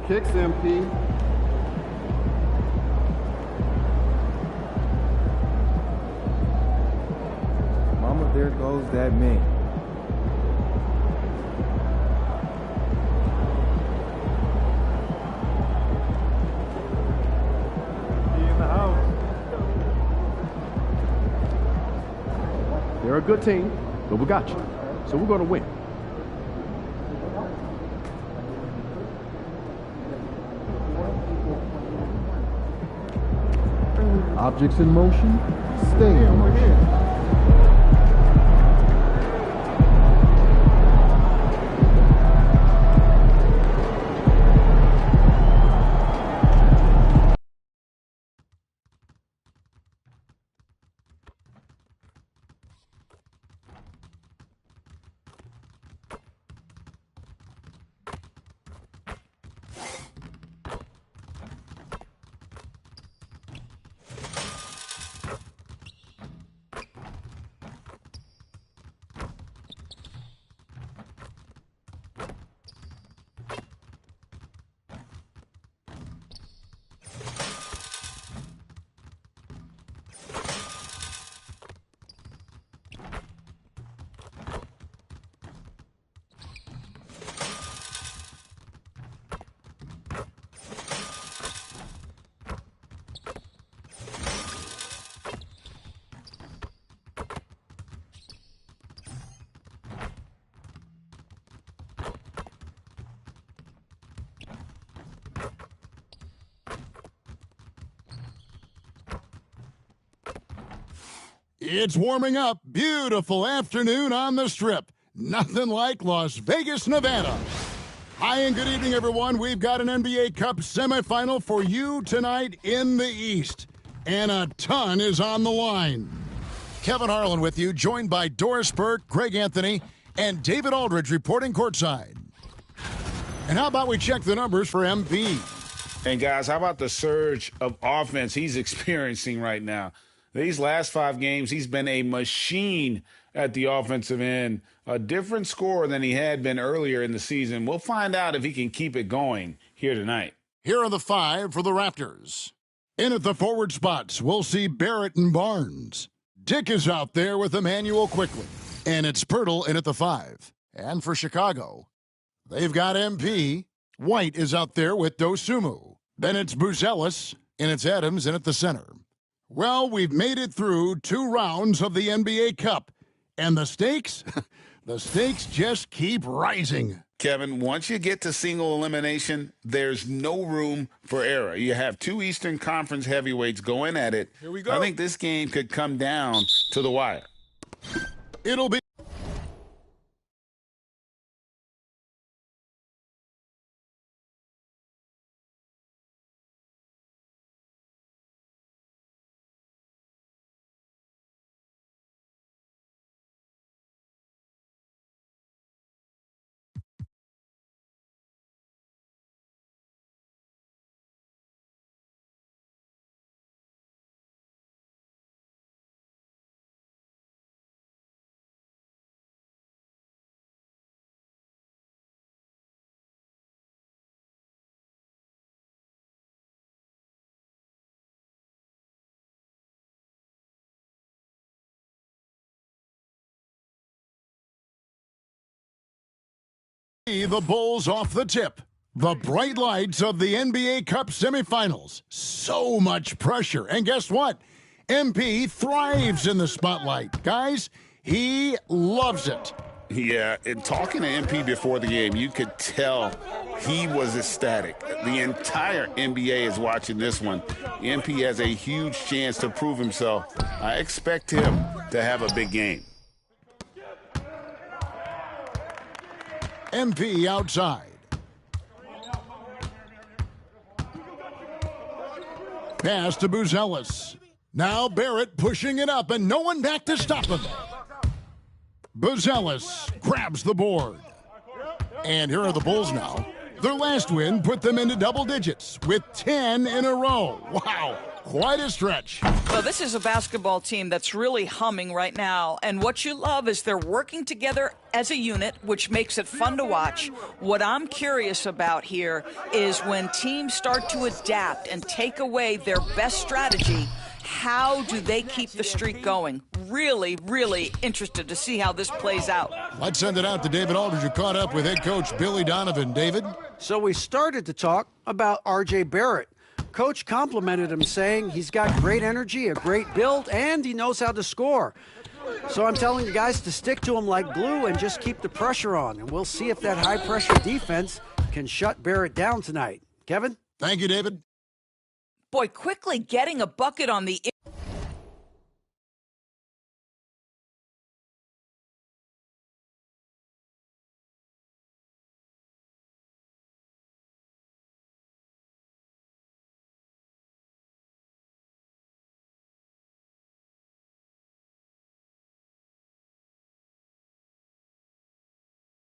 Kicks MP. Mama, there goes that man. He in the house. They're a good team, but we got you. So we're going to win. Objects in motion, stay in motion. It's warming up. Beautiful afternoon on the Strip. Nothing like Las Vegas, Nevada. Hi and good evening, everyone. We've got an NBA Cup semifinal for you tonight in the East. And a ton is on the line. Kevin Harlan with you, joined by Doris Burke, Greg Anthony, and David Aldridge reporting courtside. And how about we check the numbers for MP? And guys, how about the surge of offense he's experiencing right now? These last 5 games, he's been a machine at the offensive end, a different scorer than he had been earlier in the season. We'll find out if he can keep it going here tonight. Here are the 5 for the Raptors. In at the forward spots, we'll see Barrett and Barnes. Dick is out there with Emmanuel Quickly. And it's Pirtle in at the 5. And for Chicago, they've got MP. White is out there with Dosunmu. Then it's Buzelis, and it's Adams in at the center. Well, we've made it through 2 rounds of the NBA Cup. And the stakes? The stakes just keep rising. Kevin, once you get to single elimination, there's no room for error. You have 2 Eastern Conference heavyweights going at it. Here we go. I think this game could come down to the wire. It'll be... The Bulls off the tip. The bright lights of the NBA Cup semifinals. So much pressure. And guess what? MP thrives in the spotlight. Guys, he loves it. Yeah, and talking to MP before the game, you could tell he was ecstatic. The entire NBA is watching this one. MP has a huge chance to prove himself. I expect him to have a big game. MP outside. Pass to Buzelis. Now Barrett pushing it up, and no one back to stop him. Buzelis grabs the board. And here are the Bulls now. Their last win put them into double digits with 10 in a row. Wow, quite a stretch. Well, this is a basketball team that's really humming right now, and what you love is they're working together as a unit, which makes it fun to watch. What I'm curious about here is when teams start to adapt and take away their best strategy, how do they keep the streak going? Really, really interested to see how this plays out. Let's send it out to David Aldridge, who caught up with head coach Billy Donovan. David? So we started to talk about R.J. Barrett. Coach complimented him, saying he's got great energy, a great build, and he knows how to score. So I'm telling you guys to stick to him like glue and just keep the pressure on. And we'll see if that high-pressure defense can shut Barrett down tonight. Kevin? Thank you, David. Boy, quickly getting a bucket on the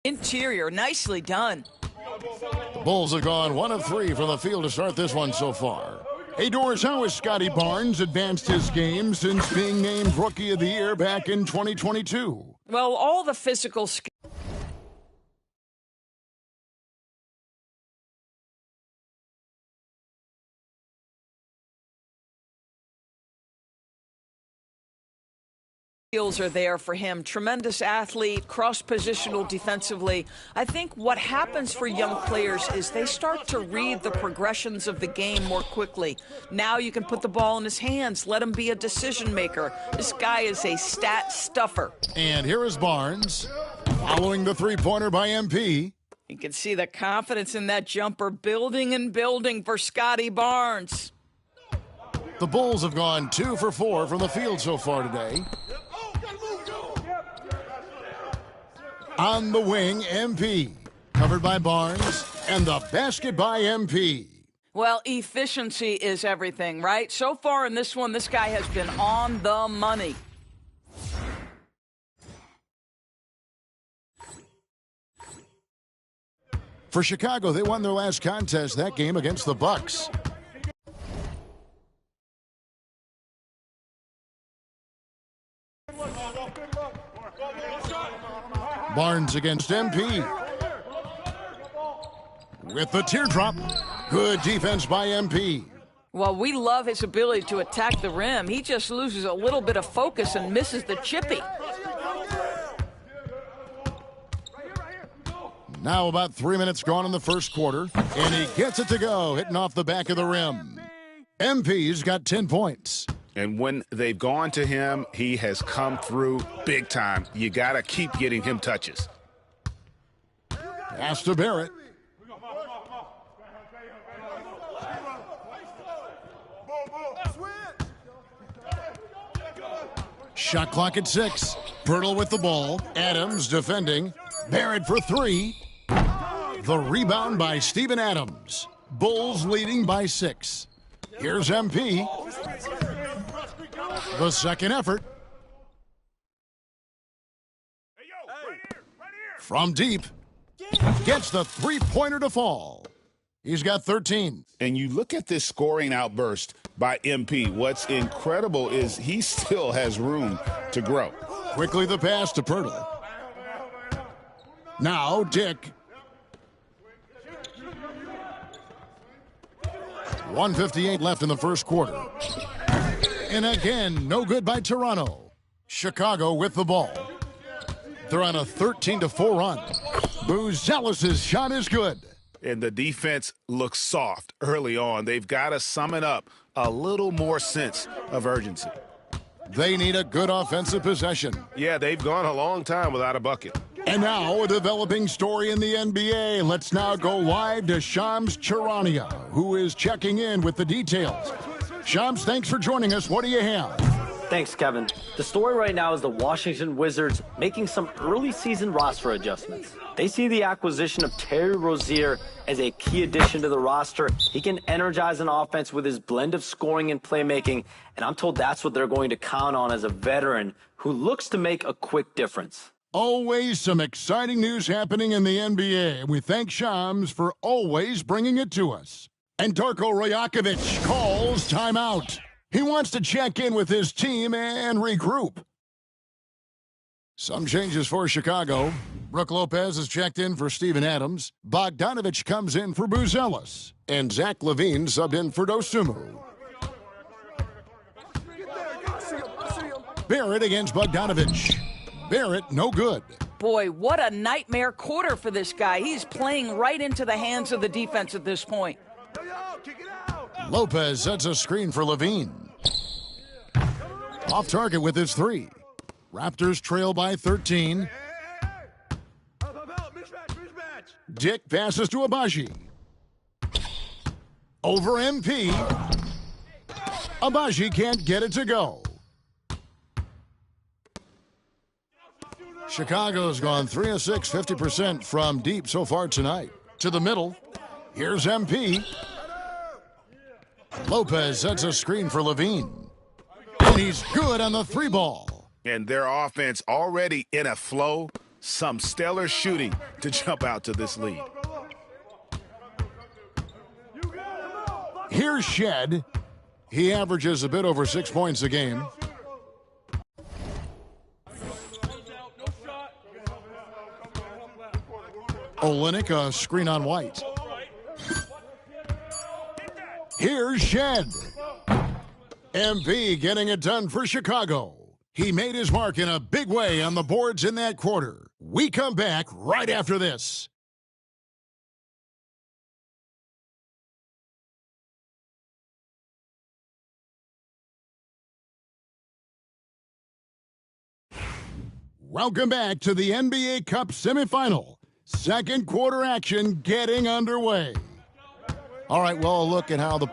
interior. Nicely done. The Bulls have gone 1 of 3 from the field to start this one so far. Hey, Doris, how has Scotty Barnes advanced his game since being named Rookie of the Year back in 2022? Well, all the physical skills are there for him. Tremendous athlete, cross-positional defensively. I think what happens for young players is they start to read the progressions of the game more quickly. Now you can put the ball in his hands, let him be a decision maker. This guy is a stat stuffer. And here is Barnes, following the three-pointer by MP. You can see the confidence in that jumper building and building for Scotty Barnes. The Bulls have gone 2 for 4 from the field so far today. On the wing, MP. Covered by Barnes, and the basket by MP. Well, efficiency is everything, right? So far in this one, this guy has been on the money. For Chicago, they won their last contest, that game against the Bucks. Barnes against MP. With the teardrop. Good defense by MP. Well, we love his ability to attack the rim. He just loses a little bit of focus and misses the chippy. Now about 3 minutes gone in the first quarter, and he gets it to go, hitting off the back of the rim. MP's got 10 points. And when they've gone to him, he has come through big time. You got to keep getting him touches. Pass to Barrett. Shot clock at 6. Pirtle with the ball. Adams defending. Barrett for 3. The rebound by Steven Adams. Bulls leading by 6. Here's MP. The second effort. From deep. Gets the three-pointer to fall. He's got 13. And you look at this scoring outburst by MP. What's incredible is he still has room to grow. Quickly the pass to Pirtle. Now Dick. 1:58 left in the first quarter. And again, no good by Toronto. Chicago with the ball. They're on a 13-4 run. Buzelis' shot is good. And the defense looks soft early on. They've got to summon up a little more sense of urgency. They need a good offensive possession. Yeah, they've gone a long time without a bucket. And now a developing story in the NBA. Let's now go live to Shams Charania, who is checking in with the details. Shams, thanks for joining us. What do you have? Thanks, Kevin. The story right now is the Washington Wizards making some early season roster adjustments. They see the acquisition of Terry Rozier as a key addition to the roster. He can energize an offense with his blend of scoring and playmaking, and I'm told that's what they're going to count on as a veteran who looks to make a quick difference. Always some exciting news happening in the NBA, and we thank Shams for always bringing it to us. And Darko Rajakovic calls timeout. He wants to check in with his team and regroup. Some changes for Chicago. Brook Lopez is checked in for Steven Adams. Bogdanovich comes in for Buzelis. And Zach LaVine subbed in for Dosunmu. Barrett against Bogdanovich. Barrett, no good. Boy, what a nightmare quarter for this guy. He's playing right into the hands of the defense at this point. Lopez sets a screen for LaVine. Off target with his three. Raptors trail by 13. Dick passes to Agbaji. Over MP. Agbaji can't get it to go. Chicago's gone 3 of 6, 50% from deep so far tonight. To the middle. Here's MP. Lopez sets a screen for LaVine. And he's good on the three ball. And their offense already in a flow. Some stellar shooting to jump out to this lead. Here's Shed. He averages a bit over 6 points a game. Olynyk, a screen on White. Here's Shed. MP getting it done for Chicago. He made his mark in a big way on the boards in that quarter. We come back right after this. Welcome back to the NBA Cup semifinal. Second quarter action getting underway. All right, well, a look at how the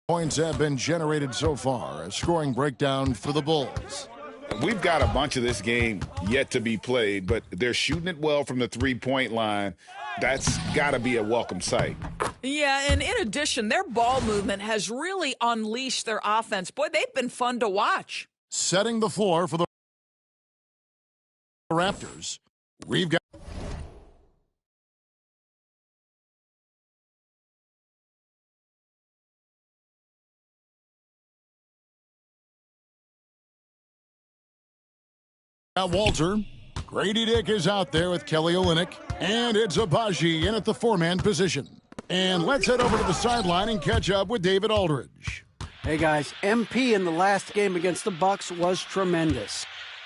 points have been generated so far. A scoring breakdown for the Bulls. We've got a bunch of this game yet to be played, but they're shooting it well from the three-point line. That's got to be a welcome sight. Yeah, and in addition, their ball movement has really unleashed their offense. Boy, they've been fun to watch. Setting the floor for the Raptors. We've got Walter. Grady Dick is out there with Kelly Olynyk. And it's Agbaji in at the four-man position. And let's head over to the sideline and catch up with David Aldridge. Hey guys, MP in the last game against the Bucks was tremendous.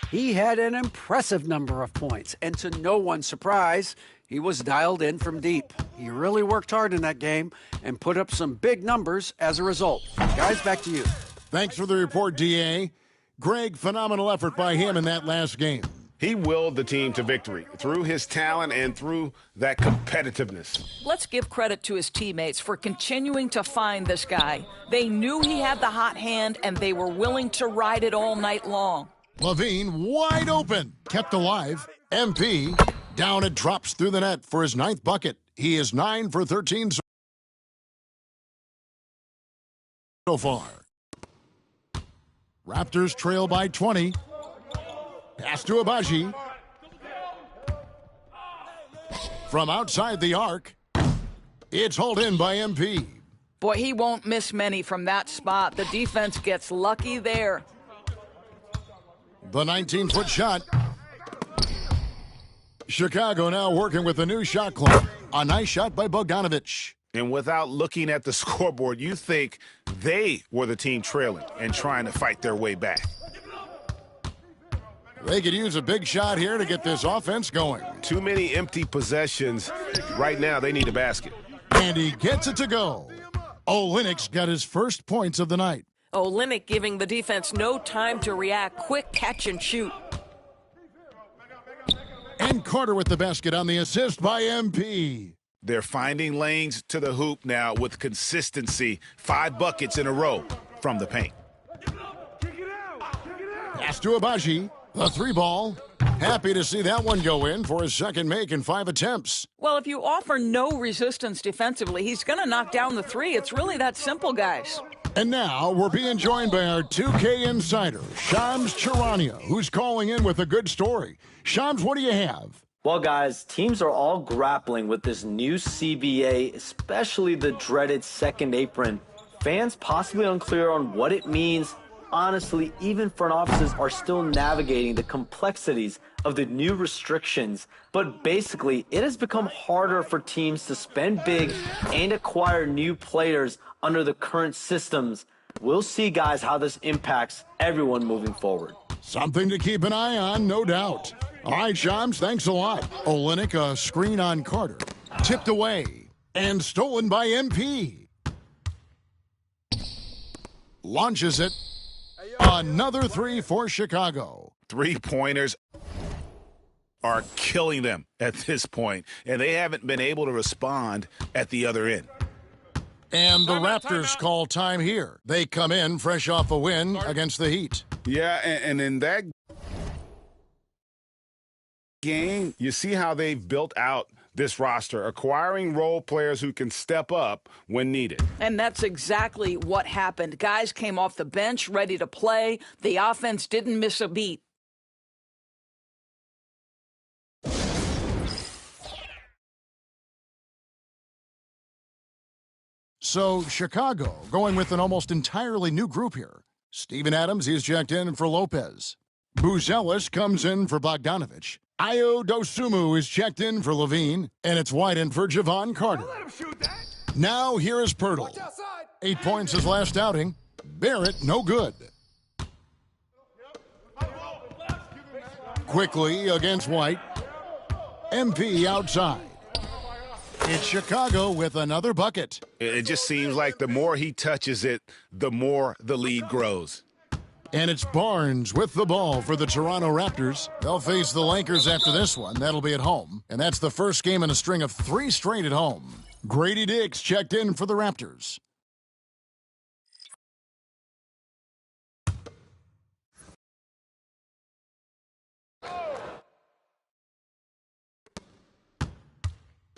He had an impressive number of points, and to no one's surprise, he was dialed in from deep. He really worked hard in that game and put up some big numbers as a result. Guys, back to you. Thanks for the report, DA. Greg, phenomenal effort by him in that last game. He willed the team to victory through his talent and through that competitiveness. Let's give credit to his teammates for continuing to find this guy. They knew he had the hot hand, and they were willing to ride it all night long. LaVine wide open, kept alive. MP down and drops through the net for his 9th bucket. He is 9 for 13 so far. Raptors trail by 20. Pass to Agbaji. From outside the arc, it's hauled in by MP. Boy, he won't miss many from that spot. The defense gets lucky there. The 19-foot shot. Chicago now working with a new shot clock. A nice shot by Bogdanovich. And without looking at the scoreboard, you think they were the team trailing and trying to fight their way back. They could use a big shot here to get this offense going. Too many empty possessions. Right now, they need a basket. And he gets it to go. Olynyk's got his first points of the night. Olynyk giving the defense no time to react. Quick catch and shoot. And Carter with the basket on the assist by MP. They're finding lanes to the hoop now with consistency. 5 buckets in a row from the paint. Pass to Agbaji. The 3 ball. Happy to see that one go in for his second make in 5 attempts. Well, if you offer no resistance defensively, he's going to knock down the three. It's really that simple, guys. And now we're being joined by our 2K insider, Shams Charania, who's calling in with a good story. Shams, what do you have? Well, guys, teams are all grappling with this new CBA, especially the dreaded second apron. Fans possibly unclear on what it means. Honestly, even front offices are still navigating the complexities of the new restrictions. But basically, it has become harder for teams to spend big and acquire new players under the current systems. We'll see, guys, how this impacts everyone moving forward. Something to keep an eye on, no doubt. All right, Shams, thanks a lot. Olenek, a screen on Carter. Tipped away and stolen by MP. Launches it. Another three for Chicago. Three-pointers are killing them at this point, and they haven't been able to respond at the other end. And the Raptors call time here. They come in fresh off a win against the Heat. Yeah, and in that game, you see how they've built out this roster, acquiring role players who can step up when needed. And that's exactly what happened. Guys came off the bench ready to play. The offense didn't miss a beat. So Chicago going with an almost entirely new group here. Steven Adams, he's checked in for Lopez. Buzelis comes in for Bogdanovich. Ayo Dosunmu is checked in for Levine, and it's Whiten for Javon Carter. Now here is Poeltl. 8 points his last outing. Barrett, no good. Quickly against White. MP outside. It's Chicago with another bucket. It just seems like the more he touches it, the more the lead grows. And it's Barnes with the ball for the Toronto Raptors. They'll face the Lakers after this one. That'll be at home. And that's the first game in a string of 3 straight at home. Grady Dix checked in for the Raptors.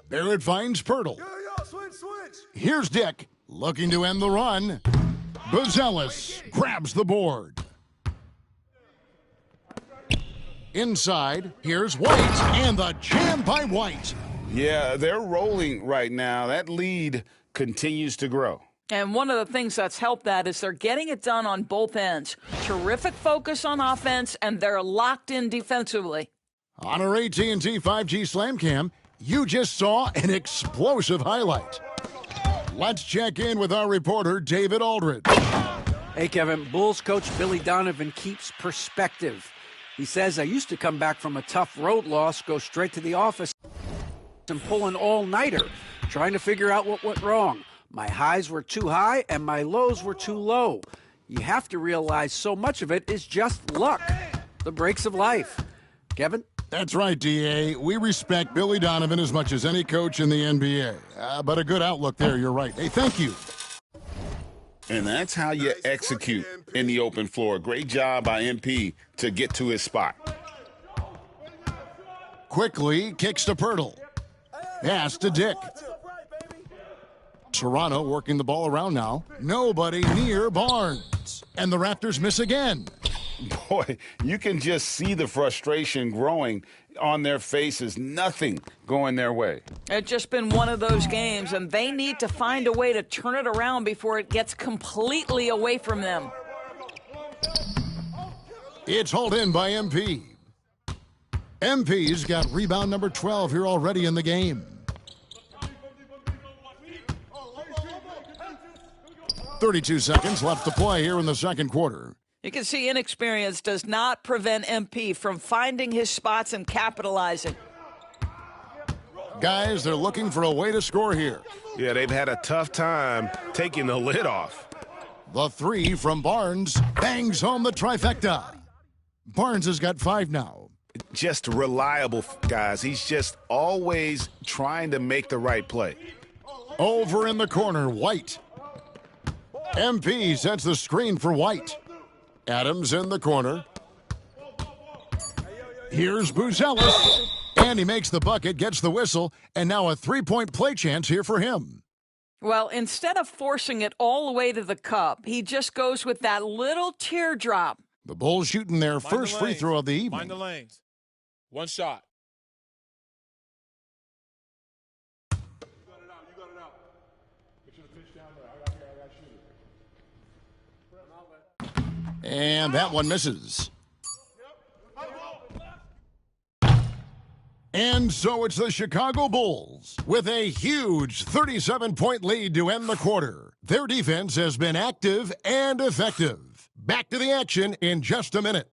Barrett finds Poeltl. Here's Dick looking to end the run. Buzelis grabs the board. Inside, here's White, and the jam by White. Yeah, they're rolling right now. That lead continues to grow. And one of the things that's helped that is they're getting it done on both ends. Terrific focus on offense, and they're locked in defensively. On our AT&T 5G Slam Cam, you just saw an explosive highlight. Let's check in with our reporter, David Aldridge. Hey, Kevin, Bulls coach Billy Donovan keeps perspective. He says, I used to come back from a tough road loss, go straight to the office and pull an all-nighter, trying to figure out what went wrong. My highs were too high and my lows were too low. You have to realize so much of it is just luck, the breaks of life. Kevin? That's right, D.A. We respect Billy Donovan as much as any coach in the NBA. But a good outlook there, you're right. Hey, thank you. And that's how you execute in the open floor. Great job by MP to get to his spot. Quickly kicks to Poeltl. Pass to Dick. Toronto working the ball around now. Nobody near Barnes. And the Raptors miss again. Boy, you can just see the frustration growing on their faces. Nothing going their way. It's just been one of those games, and they need to find a way to turn it around before it gets completely away from them. It's hauled in by MP. MP's got rebound number 12 here already in the game. 32 seconds left to play here in the second quarter. You can see inexperience does not prevent MP from finding his spots and capitalizing. Guys, they're looking for a way to score here. Yeah, they've had a tough time taking the lid off. The three from Barnes bangs home the trifecta. Barnes has got 5 now. Just reliable, guys. He's just always trying to make the right play. Over in the corner, White. MP sets the screen for White. Adams in the corner. Here's Buzelis. And he makes the bucket, gets the whistle, and now a three-point play chance here for him. Well, instead of forcing it all the way to the cup, he just goes with that little teardrop. The Bulls shooting their first free throw of the evening. Mind the lanes. One shot. And that one misses. And so it's the Chicago Bulls with a huge 37-point lead to end the quarter. Their defense has been active and effective. Back to the action in just a minute.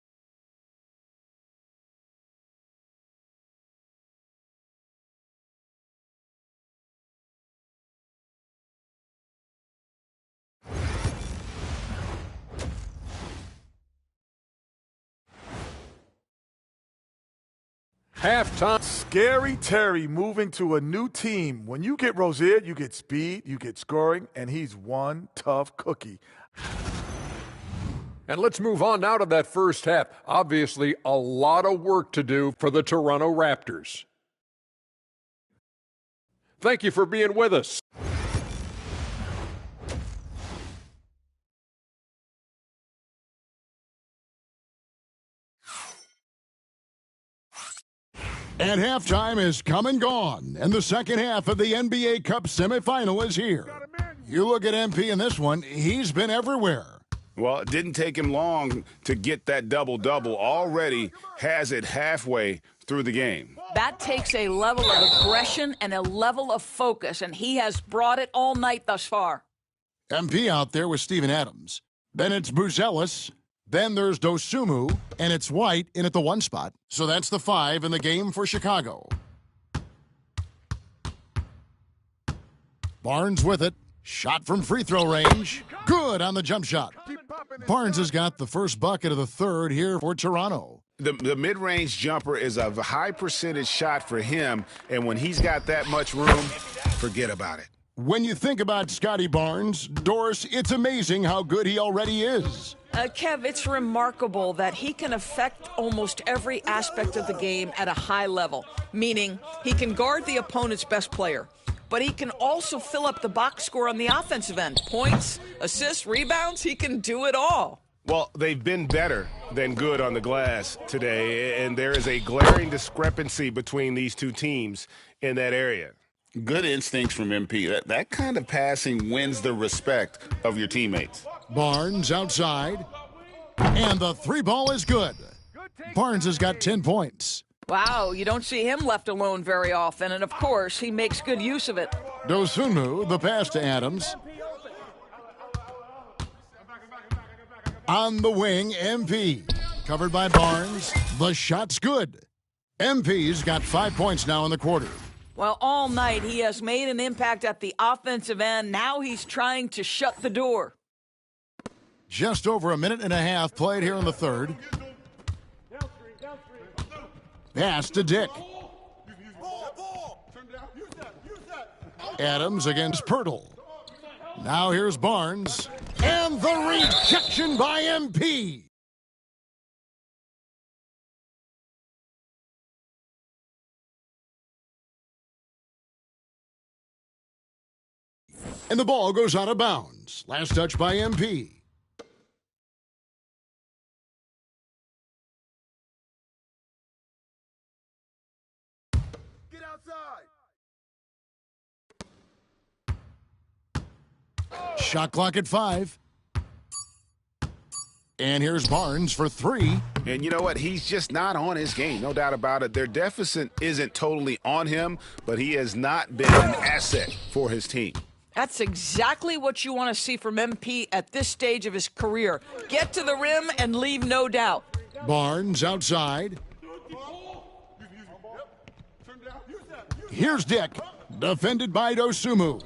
Halftime. Scary Terry moving to a new team. When you get Rozier, you get speed, you get scoring, and he's one tough cookie. And let's move on now to that first half. Obviously, a lot of work to do for the Toronto Raptors. Thank you for being with us. And halftime is come and gone, and the second half of the NBA Cup semifinal is here. You look at MP in this one, he's been everywhere. Well, it didn't take him long to get that double-double. Already has it halfway through the game. That takes a level of aggression and a level of focus, and he has brought it all night thus far. MP out there with Steven Adams. Then it's Buzelis. Then there's Dosunmu, and it's White in at the one spot. So that's the 5 in the game for Chicago. Barnes with it. Shot from free throw range. Good on the jump shot. Barnes has got the first bucket of the third here for Toronto. The mid-range jumper is a high percentage shot for him, and when he's got that much room, forget about it. When you think about Scotty Barnes, Doris, it's amazing how good he already is. Kev, it's remarkable that he can affect almost every aspect of the game at a high level, meaning he can guard the opponent's best player, but he can also fill up the box score on the offensive end. Points, assists, rebounds, he can do it all. Well, they've been better than good on the glass today, and there is a glaring discrepancy between these two teams in that area. Good instincts from MP. That kind of passing wins the respect of your teammates. Barnes outside, and the three ball is good. Barnes has got 10 points. Wow, you don't see him left alone very often, and of course, he makes good use of it. Dosunmu, the pass to Adams. On the wing, MP. Covered by Barnes. The shot's good. MP's got 5 points now in the quarter. Well, all night he has made an impact at the offensive end. Now he's trying to shut the door. Just over a minute and a half played here in the third. Pass to Dick. Adams against Pirtle. Now here's Barnes. And the rejection by MP. And the ball goes out of bounds. Last touch by MP. Get outside. Shot clock at 5. And here's Barnes for 3. And you know what? He's just not on his game. No doubt about it. Their deficit isn't totally on him, but he has not been an asset for his team. That's exactly what you want to see from MP at this stage of his career. Get to the rim and leave no doubt. Barnes outside. Here's Dick, defended by Dosunmu.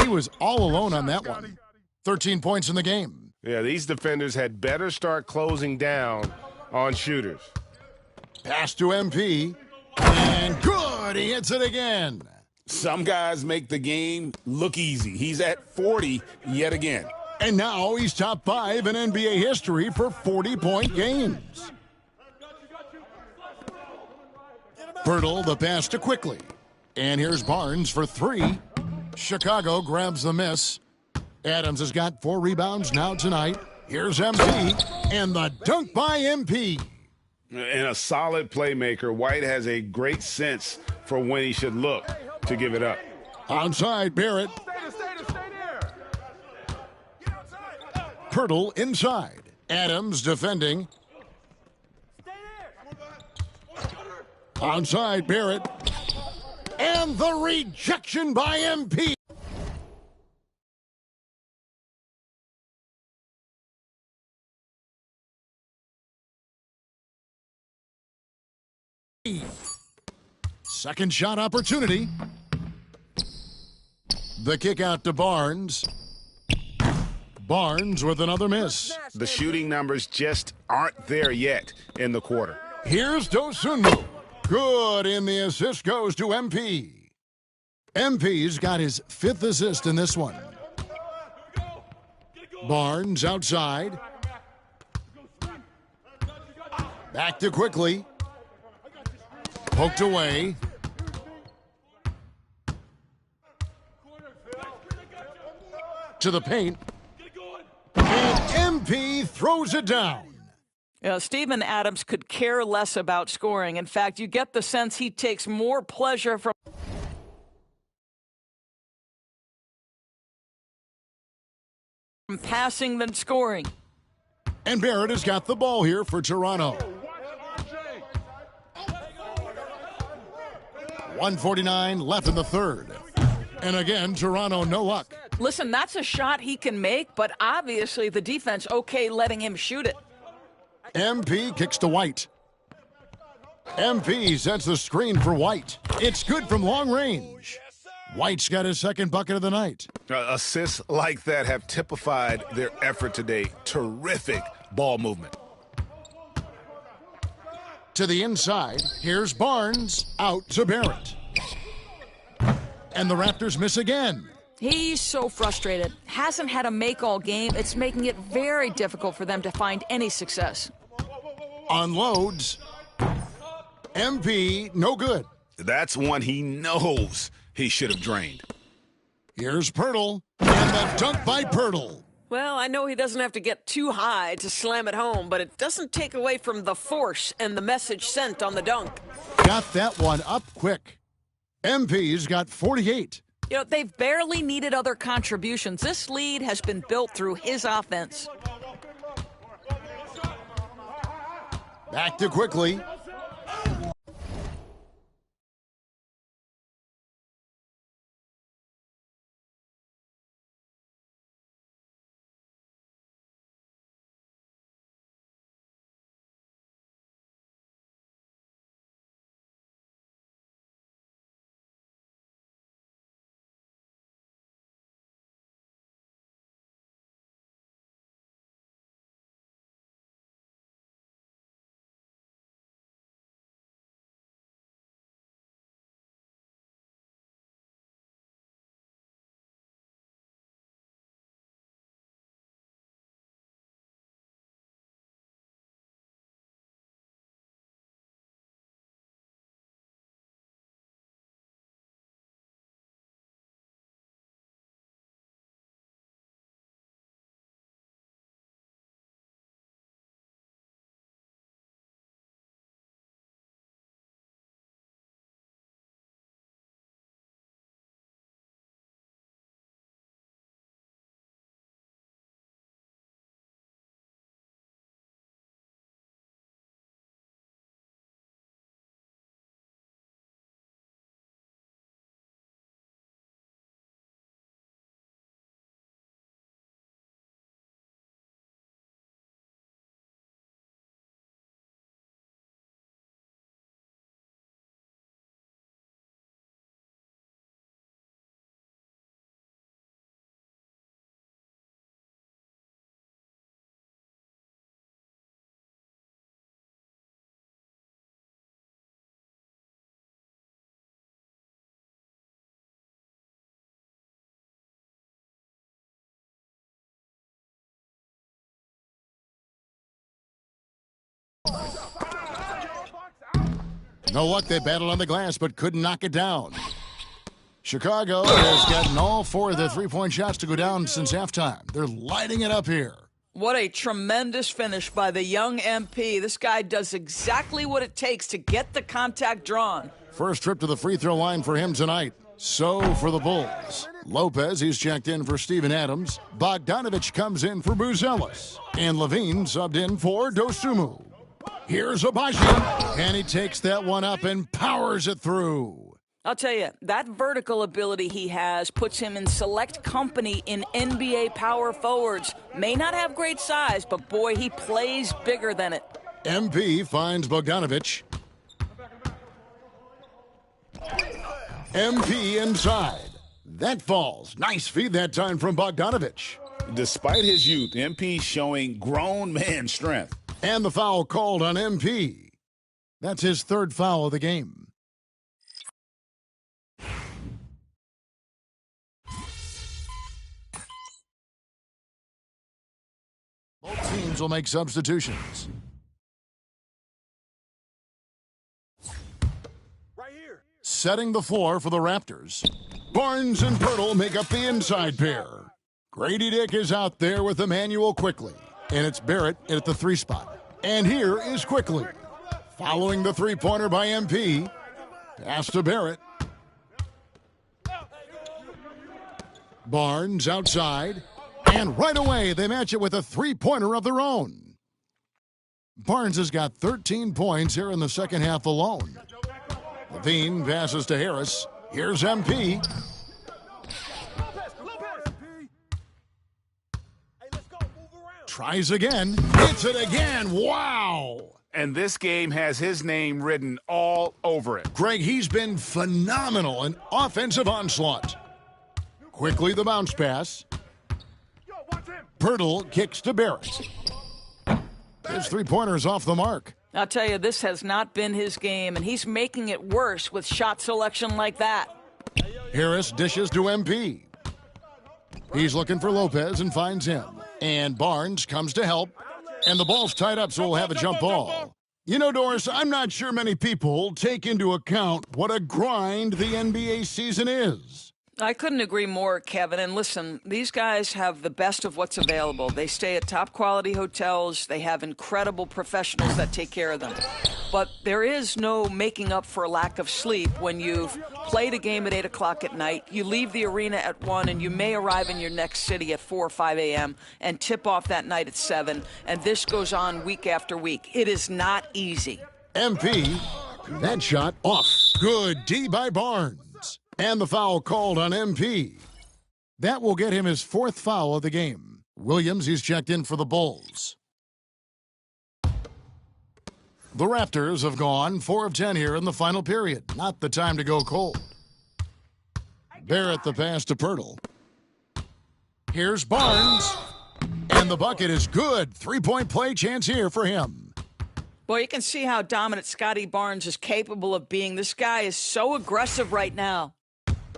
He was all alone on that one. 13 points in the game. Yeah, these defenders had better start closing down on shooters. Pass to MP. And good, he hits it again. Some guys make the game look easy. He's at 40 yet again. And now he's top 5 in NBA history for 40-point games. Pirtle the pass to Quickly. And here's Barnes for 3. Chicago grabs the miss. Adams has got 4 rebounds now tonight. Here's MP, and the dunk by MP. And a solid playmaker, White has a great sense for when he should look to give it up. Outside, Barrett. Pirtle inside. Adams defending. Outside, Barrett. And the rejection by MP. Second shot opportunity. The kick out to Barnes. Barnes with another miss. The shooting numbers just aren't there yet in the quarter. Here's Dosunmu. Good, and the assist goes to MP. MP's got his 5th assist in this one. Barnes outside. Back to Quickly. Poked away. To the paint. And MP throws it down. Steven Adams could care less about scoring. In fact, you get the sense he takes more pleasure from passing than scoring. And Barrett has got the ball here for Toronto. 1:49 left in the third. And again, Toronto no luck. Listen, that's a shot he can make, but obviously the defense okay letting him shoot it. MP kicks to White. MP sets the screen for White. It's good from long range. White's got his 2nd bucket of the night. Assists like that have typified their effort today. Terrific ball movement. To the inside, here's Barnes, out to Barrett. And the Raptors miss again. He's so frustrated. Hasn't had a make all game. It's making it very difficult for them to find any success. Unloads. MP, no good. That's one he knows he should have drained. Here's Pirtle, and the dunk by Pirtle. Well, I know he doesn't have to get too high to slam it home, but it doesn't take away from the force and the message sent on the dunk. Got that one up quick. MP's got 48. You know, they've barely needed other contributions. This lead has been built through his offense. Back to Quickly. No luck, they battled on the glass, but couldn't knock it down. Chicago has gotten all 4 of their three-point shots to go down since halftime. They're lighting it up here. What a tremendous finish by the young MP. This guy does exactly what it takes to get the contact drawn. First trip to the free throw line for him tonight. So for the Bulls. Lopez, he's checked in for Steven Adams. Bogdanovich comes in for Buzelis. And Levine subbed in for Dosunmu. Here's Abaji, and he takes that one up and powers it through. I'll tell you, that vertical ability he has puts him in select company in NBA power forwards. May not have great size, but boy, he plays bigger than it. MP finds Bogdanovich. MP inside. That falls. Nice feed that time from Bogdanovich. Despite his youth, MP showing grown man strength. And the foul called on MP. That's his 3rd foul of the game. Both teams will make substitutions. Right here. Setting the floor for the Raptors. Barnes and Pirtle make up the inside pair. Grady Dick is out there with Emmanuel Quickly. And it's Barrett at the 3 spot. And here is Quickly. Following the three-pointer by MP. Pass to Barrett. Barnes outside. And right away, they match it with a three-pointer of their own. Barnes has got 13 points here in the second half alone. Levine passes to Harris. Here's MP. Tries again. Hits it again. Wow. And this game has his name written all over it. Greg, he's been phenomenal in offensive onslaught. Quickly the bounce pass. Pirtle kicks to Barrett. His three-pointer's off the mark. I'll tell you, this has not been his game, and he's making it worse with shot selection like that. Harris dishes to MP. He's looking for Lopez and finds him. And Barnes comes to help. And the ball's tied up, so we'll have a jump ball. You know, Doris, I'm not sure many people take into account what a grind the NBA season is. I couldn't agree more, Kevin. And listen, these guys have the best of what's available. They stay at top-quality hotels. They have incredible professionals that take care of them. But there is no making up for a lack of sleep when you've played a game at 8 o'clock at night, you leave the arena at 1, and you may arrive in your next city at 4 or 5 a.m. and tip off that night at 7. And this goes on week after week. It is not easy. MP, that shot off. Good D by Barnes. And the foul called on MP. That will get him his 4th foul of the game. Williams, he's checked in for the Bulls. The Raptors have gone 4 of 10 here in the final period. Not the time to go cold. Barrett the pass to Pirtle. Here's Barnes. And the bucket is good. 3-point play chance here for him. Well, you can see how dominant Scotty Barnes is capable of being. This guy is so aggressive right now.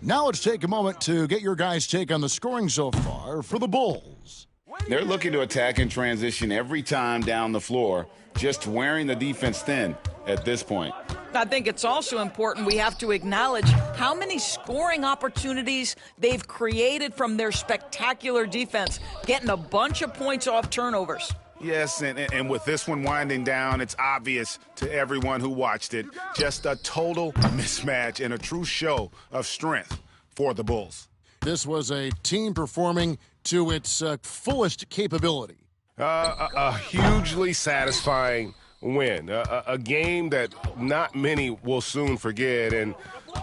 Now let's take a moment to get your guys' take on the scoring so far for the Bulls. They're looking to attack in transition every time down the floor, just wearing the defense thin at this point. I think it's also important we have to acknowledge how many scoring opportunities they've created from their spectacular defense, getting a bunch of points off turnovers. Yes, and with this one winding down, it's obvious to everyone who watched it. Just a total mismatch and a true show of strength for the Bulls. This was a team performing to its fullest capability. A hugely satisfying win. A game that not many will soon forget. And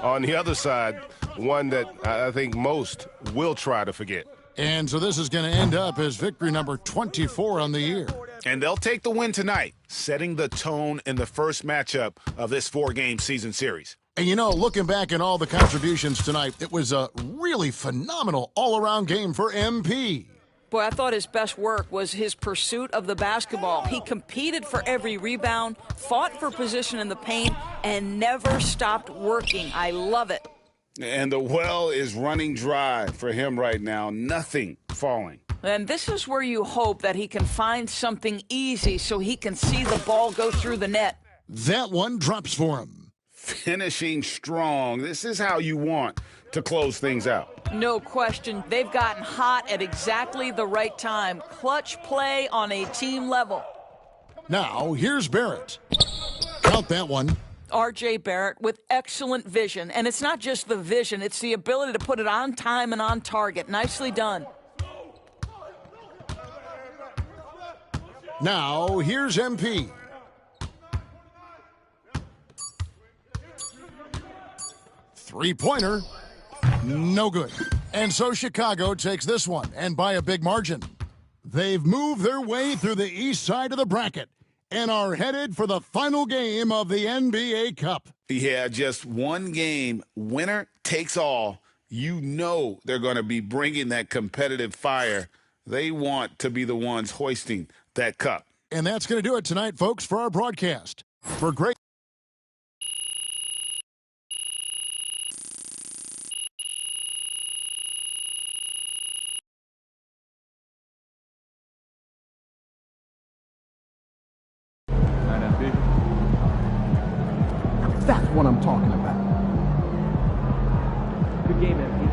on the other side, one that I think most will try to forget. And so this is going to end up as victory number 24 on the year. And they'll take the win tonight, setting the tone in the first matchup of this 4-game season series. And you know, looking back at all the contributions tonight, it was a really phenomenal all-around game for MP. Boy, I thought his best work was his pursuit of the basketball. He competed for every rebound, fought for position in the paint, and never stopped working. I love it. And the well is running dry for him right now. Nothing falling. And this is where you hope that he can find something easy so he can see the ball go through the net. That one drops for him. finishing strong. This is how you want to close things out. No question. They've gotten hot at exactly the right time. Clutch play on a team level. Now, here's Barrett. Count that one. R.J. Barrett with excellent vision. And it's not just the vision, it's the ability to put it on time and on target. Nicely done. Now, here's MP. Three-pointer. No good. And so Chicago takes this one, and by a big margin. They've moved their way through the east side of the bracket and are headed for the final game of the NBA Cup. Yeah, just one game. Winner takes all. You know they're going to be bringing that competitive fire. They want to be the ones hoisting that cup. And that's going to do it tonight, folks, for our broadcast. For great... That's what I'm talking about. Good game, MP.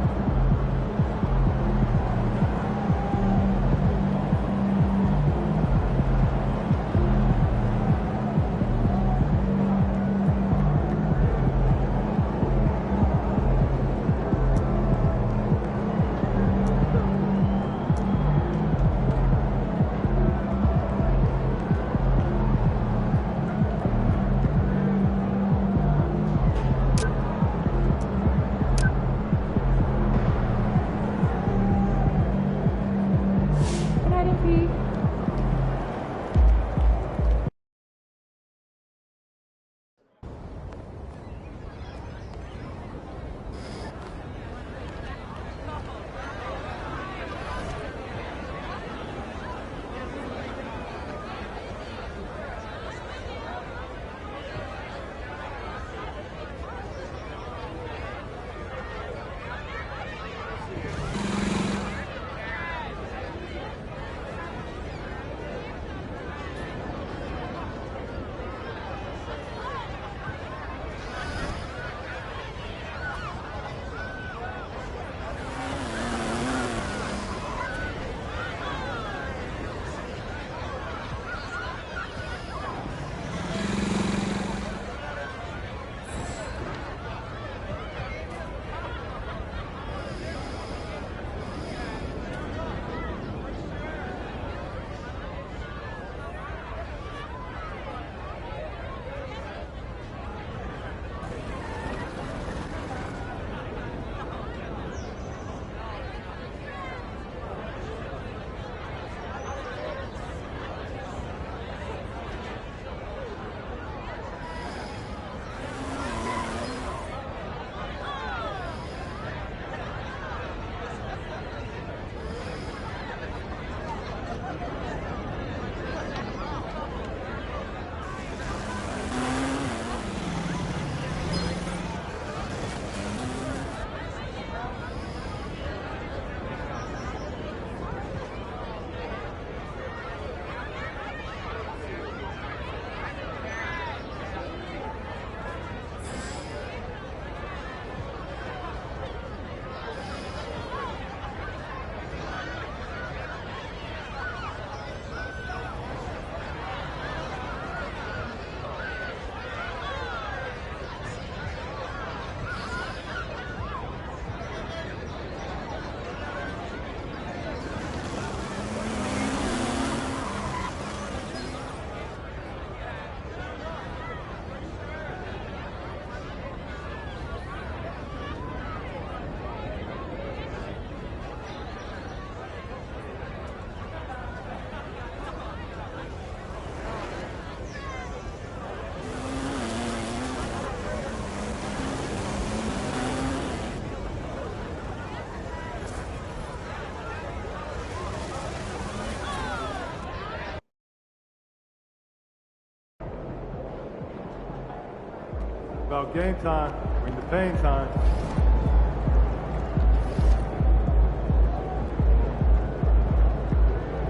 About game time, bring the pain time.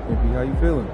MP, how you feeling?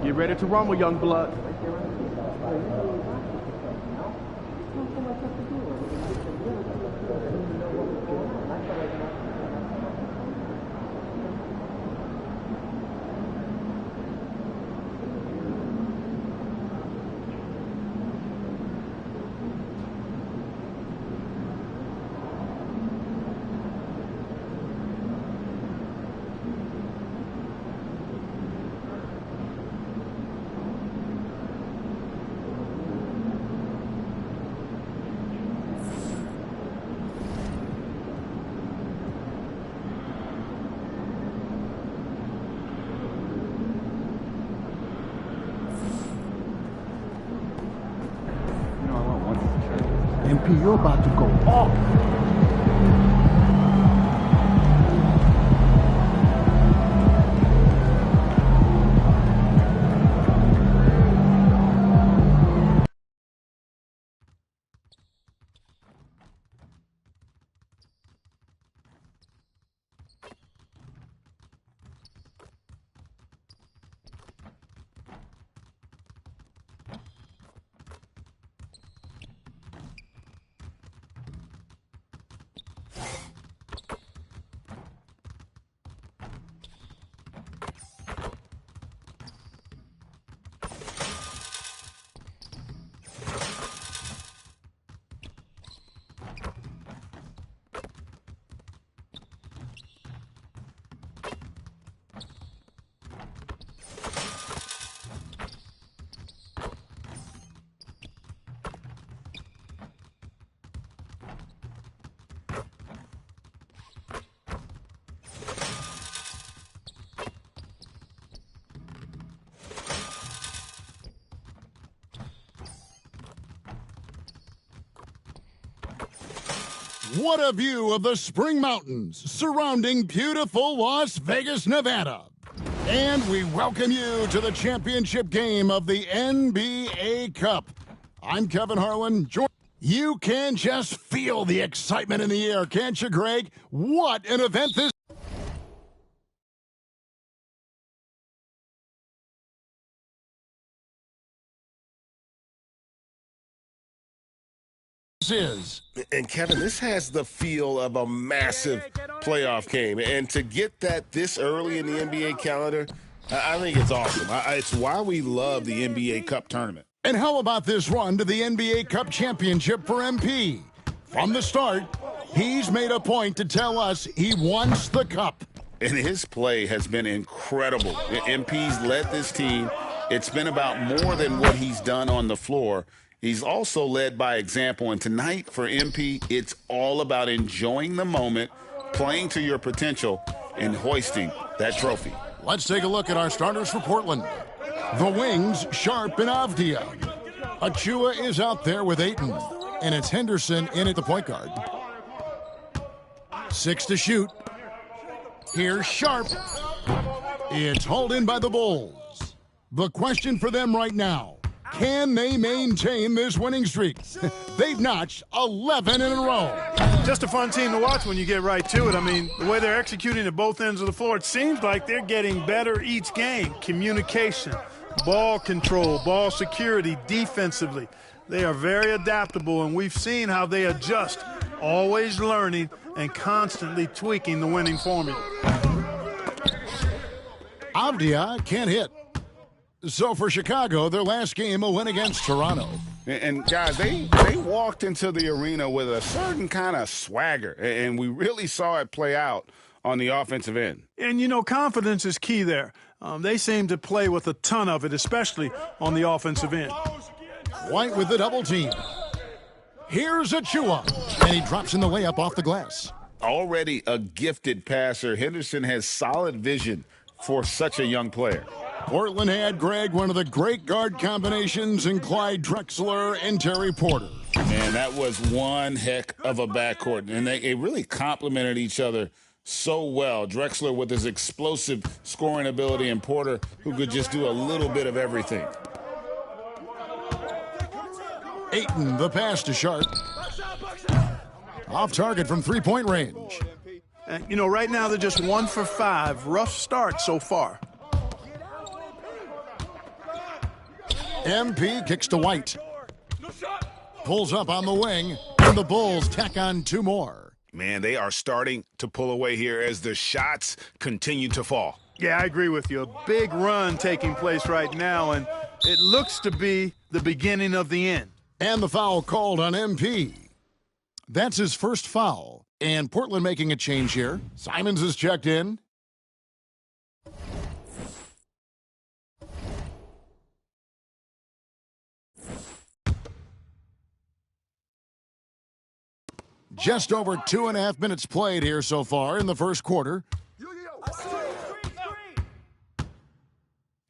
Get ready to rumble, young blood. MP, you're about to go off. What a view of the Spring Mountains surrounding beautiful Las Vegas, Nevada. And we welcome you to the championship game of the NBA Cup. I'm Kevin Harlan. You can just feel the excitement in the air, can't you, Greg? What an event this is. And Kevin, this has the feel of a massive playoff game. And to get that this early in the NBA calendar, I think it's awesome. It's why we love the NBA Cup tournament. And how about this run to the NBA Cup championship for MP? From the start, he's made a point to tell us he wants the cup. And his play has been incredible. MP's led this team. It's been about more than what he's done on the floor. He's also led by example, and tonight for MP, it's all about enjoying the moment, playing to your potential, and hoisting that trophy. Let's take a look at our starters for Portland. The wings, Sharp and Avdia. Achua is out there with Ayton, and it's Henderson in at the point guard. 6 to shoot. Here's Sharp. It's hauled in by the Bulls. The question for them right now, can they maintain this winning streak? They've notched 11 in a row. Just a fun team to watch when you get right to it. I mean, the way they're executing at both ends of the floor, it seems like they're getting better each game. Communication, ball control, ball security, defensively. They are very adaptable, and we've seen how they adjust, always learning and constantly tweaking the winning formula. Avdia can't hit. So for Chicago, their last game, a win against Toronto. And guys, they walked into the arena with a certain kind of swagger, and we really saw it play out on the offensive end. And, you know, confidence is key there. They seem to play with a ton of it, especially on the offensive end. White with the double team. Here's Achua, and he drops in the layup off the glass. Already a gifted passer, Henderson has solid vision for such a young player. Portland had, Greg, one of the great guard combinations in Clyde Drexler and Terry Porter. Man, that was one heck of a backcourt, and they really complemented each other so well. Drexler with his explosive scoring ability, and Porter who could just do a little bit of everything. Ayton, the pass to Sharp. Off target from three-point range. You know, right now they're just 1 for 5. Rough start so far. MP kicks to White. Pulls up on the wing, and the Bulls tack on 2 more. Man, they are starting to pull away here as the shots continue to fall. Yeah, I agree with you. A big run taking place right now, and it looks to be the beginning of the end. And the foul called on MP. That's his first foul. And Portland making a change here. Simons is checked in. Just over 2.5 minutes played here so far in the first quarter.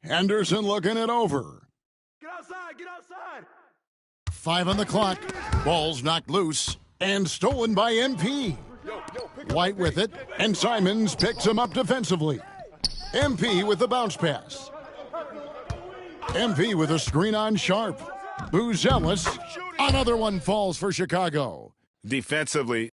Henderson looking it over. Get outside, get outside. 5 on the clock. Ball's knocked loose and stolen by MP. White with it, and Simons picks him up defensively. MP with the bounce pass. MP with a screen on Sharp. Buzelis. Another one falls for Chicago. Defensively,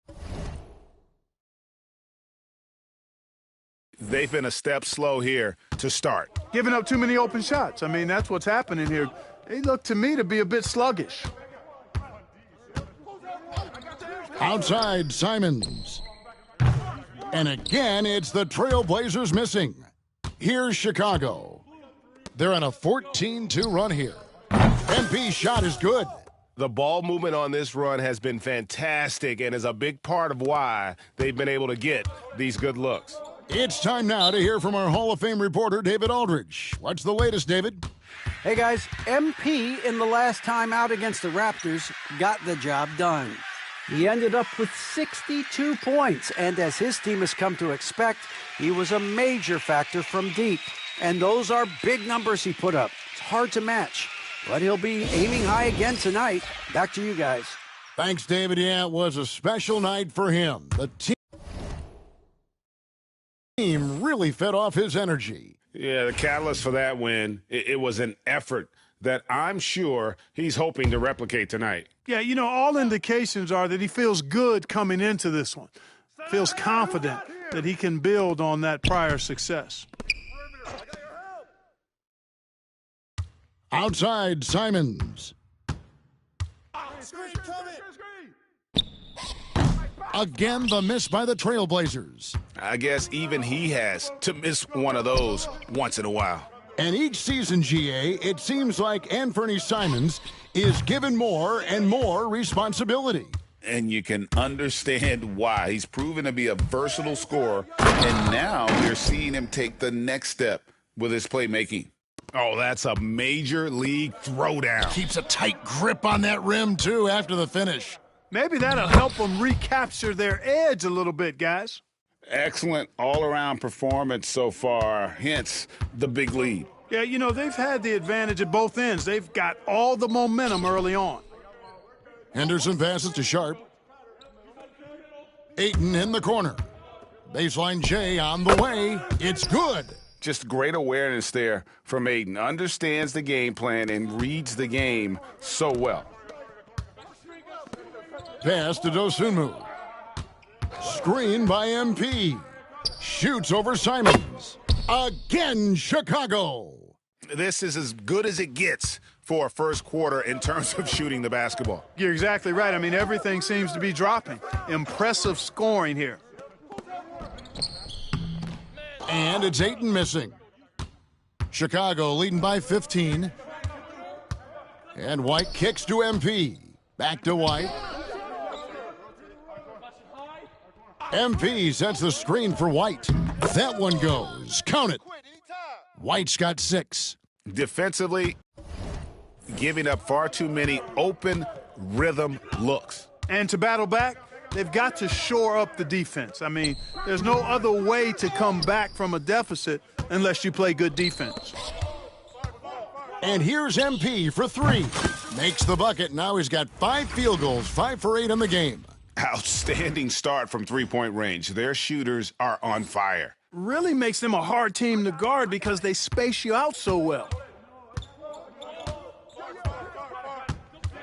they've been a step slow here to start. Giving up too many open shots. I mean, that's what's happening here. They look to me to be a bit sluggish. Outside, Simons. And again, it's the Trailblazers missing. Here's Chicago. They're on a 14-2 run here. MP's shot is good. The ball movement on this run has been fantastic and is a big part of why they've been able to get these good looks. It's time now to hear from our Hall of Fame reporter, David Aldridge. What's the latest, David? Hey, guys, MP in the last time out against the Raptors got the job done. He ended up with 62 points, and as his team has come to expect, he was a major factor from deep. And those are big numbers he put up. It's hard to match. But he'll be aiming high again tonight. Back to you guys. Thanks, David. Yeah, it was a special night for him. The team really fed off his energy. Yeah, the catalyst for that win, it was an effort that I'm sure he's hoping to replicate tonight. Yeah, you know, all indications are that he feels good coming into this one. Feels confident that he can build on that prior success. Outside, Simons. Again, the miss by the Trailblazers. I guess even he has to miss one of those once in a while. And each season, GA, it seems like Anthony Simons is given more and more responsibility. And you can understand why. He's proven to be a versatile scorer, and now we're seeing him take the next step with his playmaking. Oh, that's a major league throwdown. Keeps a tight grip on that rim, too, after the finish. Maybe that'll help them recapture their edge a little bit, guys. Excellent all-around performance so far, hence the big lead. Yeah, you know, they've had the advantage at both ends. They've got all the momentum early on. Henderson passes to Sharp. Ayton in the corner. Baseline J on the way. It's good. Just great awareness there from Ayton. Understands the game plan and reads the game so well. Pass to Dosunmu. Screen by MP. Shoots over Simons. Again, Chicago. This is as good as it gets for a first quarter in terms of shooting the basketball. You're exactly right. I mean, everything seems to be dropping. Impressive scoring here. And it's Ayton missing. Chicago leading by 15. And White kicks to MP. Back to White. MP sets the screen for White. That one goes. Count it. White's got 6. Defensively, giving up far too many open rhythm looks. And to battle back, they've got to shore up the defense. I mean, there's no other way to come back from a deficit unless you play good defense. And here's MP for 3. Makes the bucket. Now he's got 5 field goals, 5 for 8 in the game. Outstanding start from three-point range. Their shooters are on fire. Really makes them a hard team to guard because they space you out so well.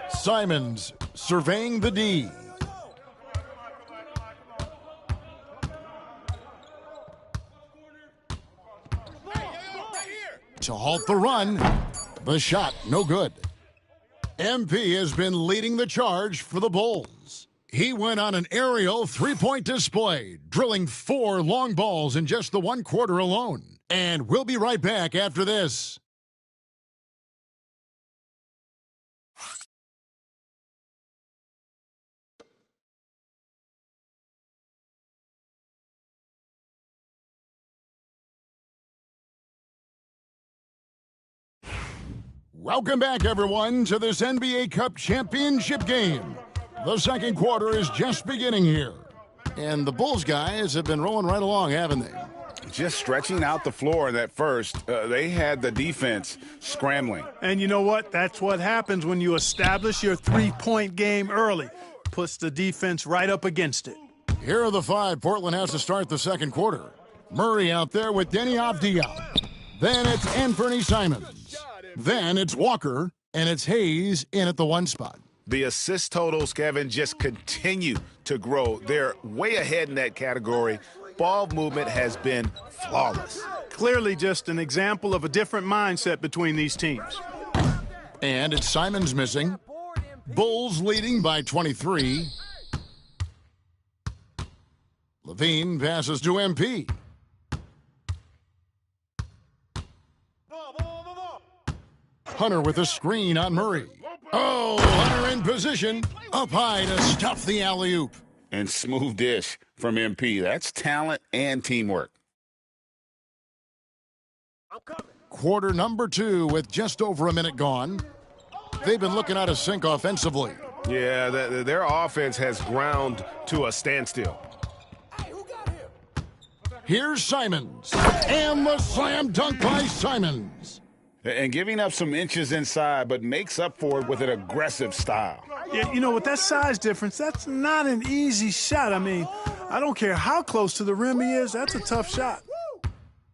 Simons surveying the D. To halt the run. The shot, no good. MP has been leading the charge for the Bulls. He went on an aerial three-point display, drilling 4 long balls in just the 1 quarter alone. And we'll be right back after this. Welcome back, everyone, to this NBA Cup championship game. The second quarter is just beginning here. And the Bulls guys have been rolling right along, haven't they? Just stretching out the floor in that first. They had the defense scrambling. And you know what? That's what happens when you establish your three-point game early. Puts the defense right up against it. Here are the 5 Portland has to start the second quarter. Murray out there with Deni Avdija. Then it's Anthony Simons. Then it's Walker, and it's Hayes in at the 1 spot. The assist totals, Kevin, just continue to grow. They're way ahead in that category. Ball movement has been flawless. Clearly just an example of a different mindset between these teams. And it's Simons missing. Bulls leading by 23. Levine passes to MP. Hunter with a screen on Murray. Oh, Hunter in position. Up high to stuff the alley-oop. And smooth dish from MP. That's talent and teamwork. Quarter number 2 with just over a minute gone. They've been looking out of sync offensively. Yeah, their offense has ground to a standstill. Here's Simons. And the slam dunk by Simons. And giving up some inches inside, but makes up for it with an aggressive style. Yeah, you know, with that size difference, that's not an easy shot. I mean, I don't care how close to the rim he is, that's a tough shot.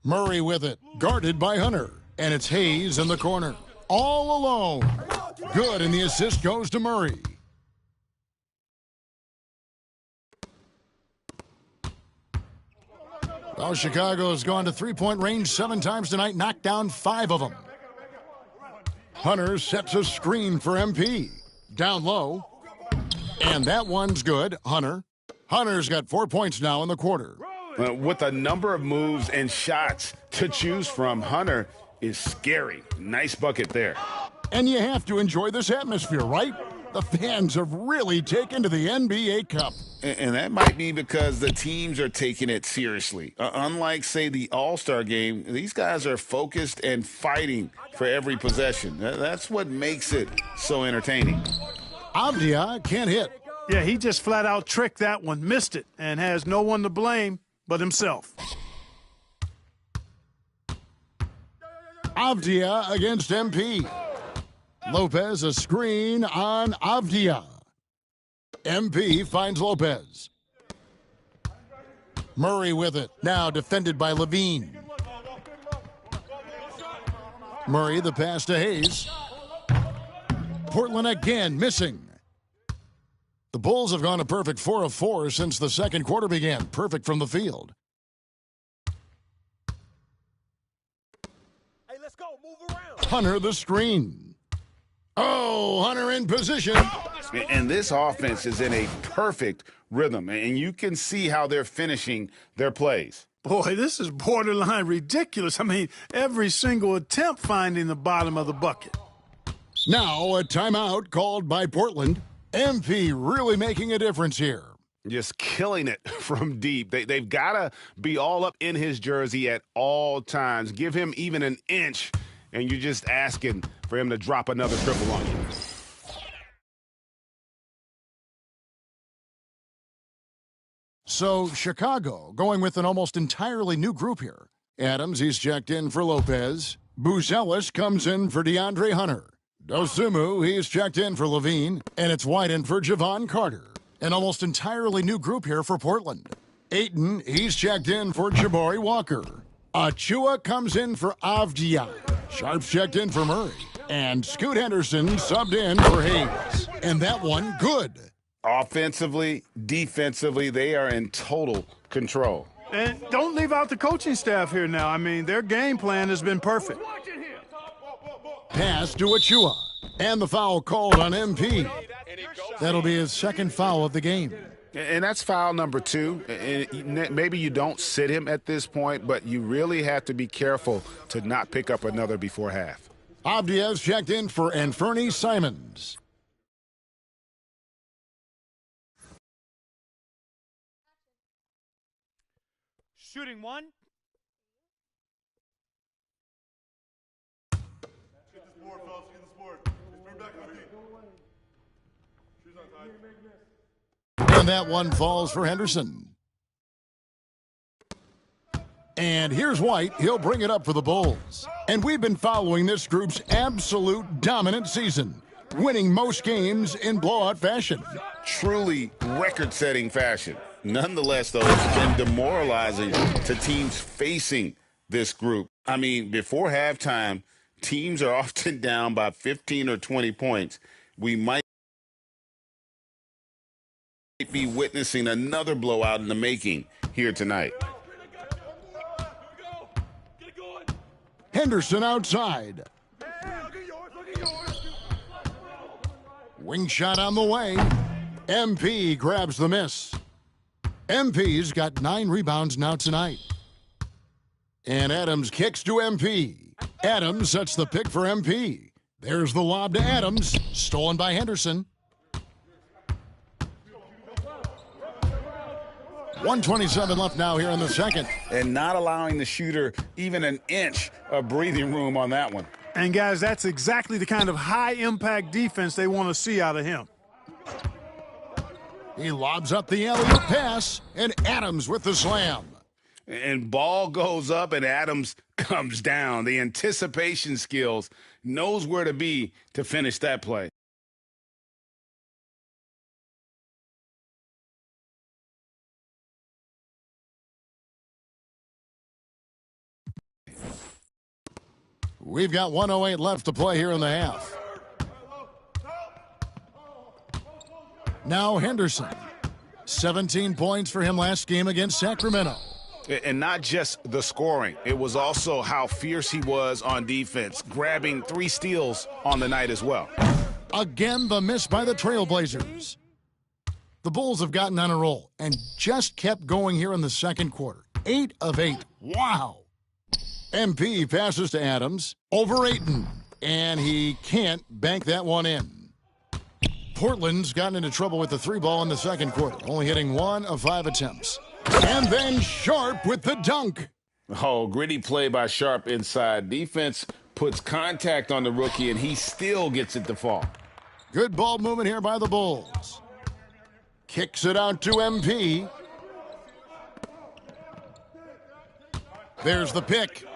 Murray with it, guarded by Hunter. And it's Hayes in the corner. All alone. Good, and the assist goes to Murray. Well, Chicago has gone to three-point range 7 times tonight, knocked down 5 of them. Hunter sets a screen for MP. Down low. And that one's good. Hunter's got 4 points now in the quarter. With a number of moves and shots to choose from, Hunter is scary. Nice bucket there. And you have to enjoy this atmosphere, right? The fans have really taken to the NBA Cup. And that might be because the teams are taking it seriously. Unlike, say, the All-Star game, these guys are focused and fighting for every possession. That's what makes it so entertaining. Avdija can't hit. Yeah, he just flat out tricked that one, missed it, and has no one to blame but himself. Avdija against MP. Lopez a screen on Avdija. MP finds Lopez. Murray with it. Now defended by Levine. Murray the pass to Hayes. Portland again missing. The Bulls have gone a perfect 4 of 4 since the second quarter began. Perfect from the field. Hey, let's go. Move around. Hunter the screen. Oh, Hunter in position. And this offense is in a perfect rhythm, and you can see how they're finishing their plays. Boy, this is borderline ridiculous. I mean, every single attempt finding the bottom of the bucket. Now a timeout called by Portland. MP really making a difference here. Just killing it from deep. They've got to be all up in his jersey at all times. Give him even an inch, and you're just asking for him to drop another triple on you. So Chicago going with an almost entirely new group here. Adams, he's checked in for Lopez. Buzelis comes in for DeAndre Hunter. Dosunmu, he's checked in for Levine. And it's White in for Javon Carter. An almost entirely new group here for Portland. Ayton, he's checked in for Jabari Walker. Achua comes in for Avdija. Sharp's checked in for Murray. And Scoot Henderson subbed in for Hayes. And that one, good. Offensively, defensively, they are in total control. And don't leave out the coaching staff here now. I mean, their game plan has been perfect. Pass to Achua. And the foul called on MP. That'll be his second foul of the game. And that's foul number 2. And maybe you don't sit him at this point, but you really have to be careful to not pick up another before half. Abdias checked in for Anferny Simons. Shooting one. And that one falls for Henderson. And here's White. He'll bring it up for the Bulls. And we've been following this group's absolute dominant season, winning most games in blowout fashion. Truly record-setting fashion. Nonetheless, though, it's been demoralizing to teams facing this group. I mean, before halftime, teams are often down by 15 or 20 points. We might be witnessing another blowout in the making here tonight. Henderson outside. Wing shot on the way. MP grabs the miss. MP's got 9 rebounds now tonight. And Adams kicks to MP. Adams sets the pick for MP. There's the lob to Adams, stolen by Henderson. 1:27 left now here in the second. And not allowing the shooter even an inch of breathing room on that one. And, guys, that's exactly the kind of high-impact defense they want to see out of him. He lobs up the alley-oop pass, and Adams with the slam. And ball goes up, and Adams comes down. The anticipation skills, knows where to be to finish that play. We've got 1:08 left to play here in the half. Now Henderson. 17 points for him last game against Sacramento. And not just the scoring. It was also how fierce he was on defense, grabbing 3 steals on the night as well. Again, the miss by the Trailblazers. The Bulls have gotten on a roll and just kept going here in the second quarter. 8 of 8. Wow. MP passes to Adams over Ayton, and he can't bank that one in. Portland's gotten into trouble with the 3 ball in the second quarter, only hitting 1 of 5 attempts. And then Sharp with the dunk. Oh, gritty play by Sharp inside. Defense puts contact on the rookie, and he still gets it to fall. Good ball movement here by the Bulls. Kicks it out to MP. There's the pick.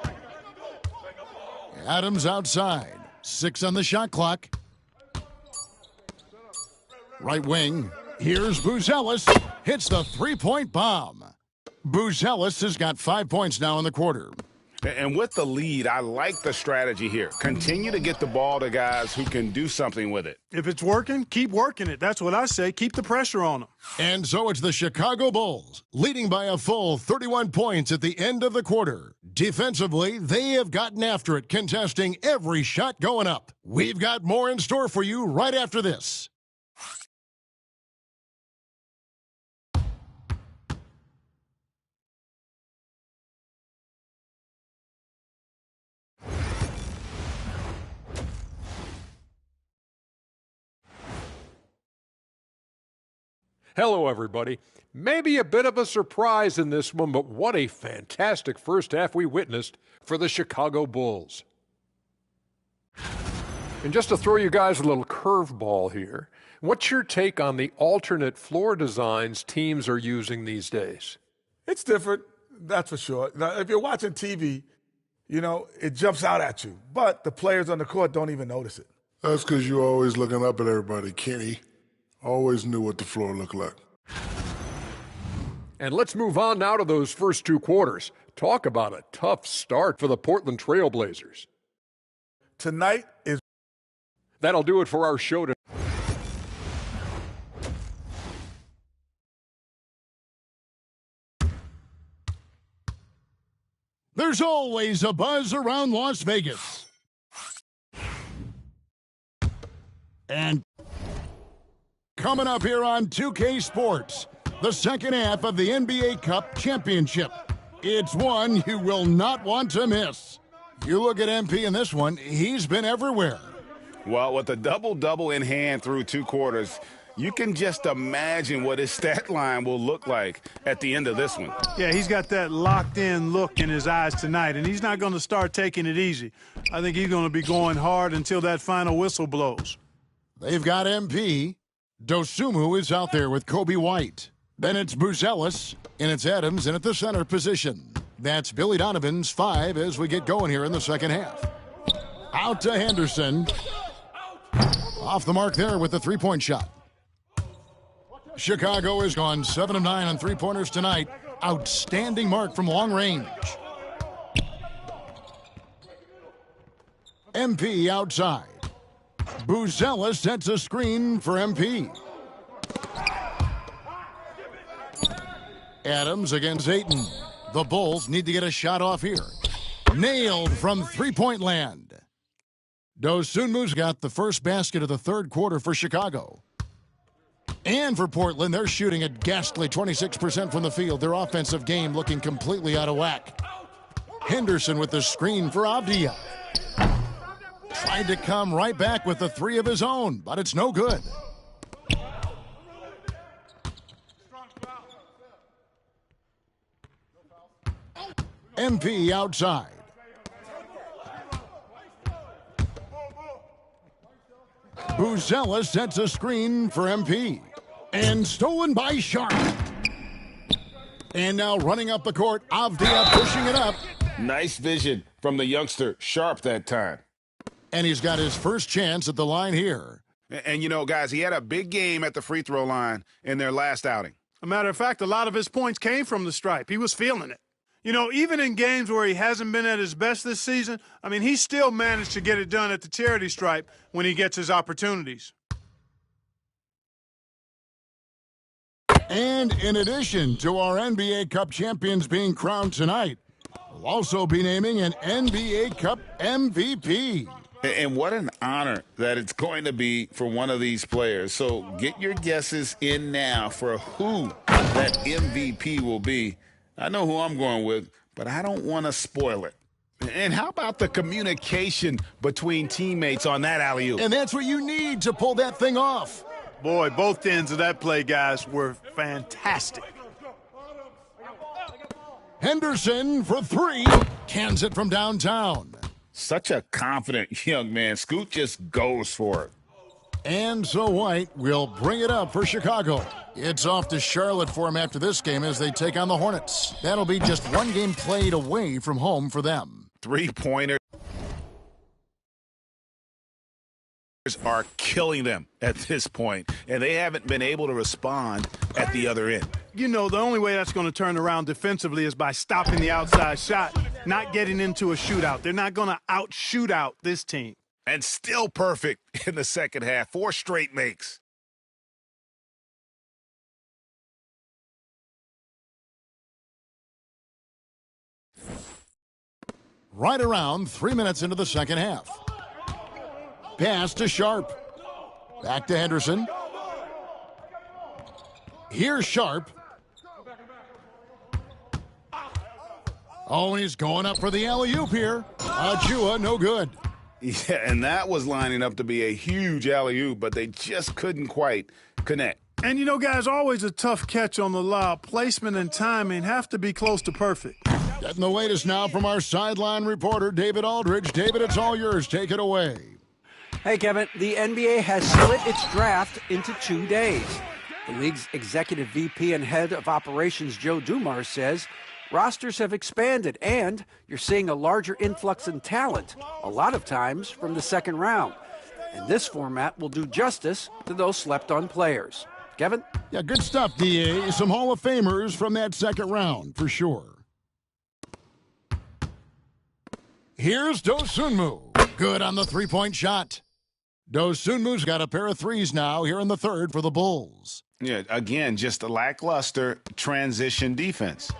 Adams outside. 6 on the shot clock. Right wing. Here's Buzelis. Hits the 3-point bomb. Buzelis has got 5 points now in the quarter. And with the lead, I like the strategy here. Continue to get the ball to guys who can do something with it. If it's working, keep working it. That's what I say. Keep the pressure on them. And so it's the Chicago Bulls, leading by a full 31 points at the end of the quarter. Defensively, they have gotten after it, contesting every shot going up. We've got more in store for you right after this. Hello, everybody. Maybe a bit of a surprise in this one, but what a fantastic first half we witnessed for the Chicago Bulls. And just to throw you guys a little curveball here, what's your take on the alternate floor designs teams are using these days? It's different, that's for sure. Now, if you're watching TV, you know, it jumps out at you. But the players on the court don't even notice it. That's because you're always looking up at everybody, Kenny. Always knew what the floor looked like. And let's move on now to those first 2 quarters. Talk about a tough start for the Portland Trailblazers. Tonight is... That'll do it for our show tonight. There's always a buzz around Las Vegas. And coming up here on 2K Sports, the second half of the NBA Cup Championship. It's one you will not want to miss. You look at MP in this one, he's been everywhere. Well, with a double-double in hand through 2 quarters, you can just imagine what his stat line will look like at the end of this one. Yeah, he's got that locked-in look in his eyes tonight, and he's not going to start taking it easy. I think he's going to be going hard until that final whistle blows. They've got MP. Dosunmu is out there with Kobe White. Then it's Buzelis, and it's Adams in at the center position. That's Billy Donovan's 5 as we get going here in the second half. Out to Henderson. Off the mark there with the three-point shot. Chicago has gone 7 of 9 on three-pointers tonight. Outstanding mark from long range. MP outside. Buzelis sets a screen for MP. Adams against Ayton. The Bulls need to get a shot off here. Nailed from three-point land. Dosunmu's got the first basket of the third quarter for Chicago. And for Portland, they're shooting a ghastly 26% from the field. Their offensive game looking completely out of whack. Henderson with the screen for Avdija. Tried to come right back with the 3 of his own, but it's no good. MP outside. Buzelis sets a screen for MP. And stolen by Sharp. And now running up the court, Avdija pushing it up. Nice vision from the youngster, Sharp, that time. And he's got his first chance at the line here. And, you know, guys, he had a big game at the free throw line in their last outing. As a matter of fact, a lot of his points came from the stripe. He was feeling it. You know, even in games where he hasn't been at his best this season, I mean, he still managed to get it done at the charity stripe when he gets his opportunities. And in addition to our NBA Cup champions being crowned tonight, we'll also be naming an NBA Cup MVP. And what an honor that it's going to be for one of these players. So get your guesses in now for who that MVP will be. I know who I'm going with, but I don't want to spoil it. And how about the communication between teammates on that alley-oop? And that's what you need to pull that thing off. Boy, both ends of that play, guys, were fantastic. Henderson for 3. Cans it from downtown. Such a confident young man. Scoot just goes for it. And so White will bring it up for Chicago. It's off to Charlotte for him after this game as they take on the Hornets. That'll be just one game played away from home for them. Three-pointers are killing them at this point, and they haven't been able to respond at the other end. You know, the only way that's going to turn around defensively is by stopping the outside shot, not getting into a shootout. They're not going to out-shoot out this team. And still perfect in the second half. 4 straight makes. Right around 3 minutes into the second half. Pass to Sharp. Back to Henderson. Here's Sharp. Oh, and he's going up for the alley-oop here. Achua, no good. Yeah, and that was lining up to be a huge alley-oop, but they just couldn't quite connect. And, you know, guys, always a tough catch on the lob. Placement and timing have to be close to perfect. Getting the latest now from our sideline reporter, David Aldridge. David, it's all yours. Take it away. Hey, Kevin, the NBA has split its draft into 2 days. The league's executive VP and head of operations, Joe Dumars, says rosters have expanded and you're seeing a larger influx in talent, a lot of times from the second round. And this format will do justice to those slept-on players. Kevin? Yeah, good stuff, DA. Some Hall of Famers from that second round, for sure. Here's Dosunmu. Good on the three-point shot. Dosunmu's got a pair of threes now here in the third for the Bulls. Yeah, again, just a lackluster transition defense.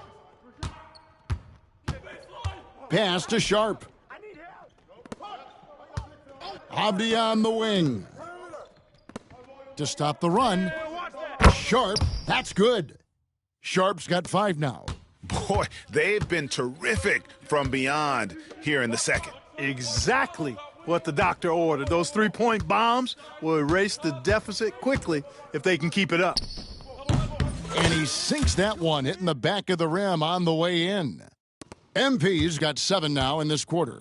Pass to Sharp. Avdija on the wing. to stop the run. Sharp, that's good. Sharp's got 5 now. Boy, they've been terrific from beyond here in the second. Exactly what the doctor ordered. Those 3-point bombs will erase the deficit quickly if they can keep it up. And he sinks that one, hitting the back of the rim on the way in. MP's got 7 now in this quarter.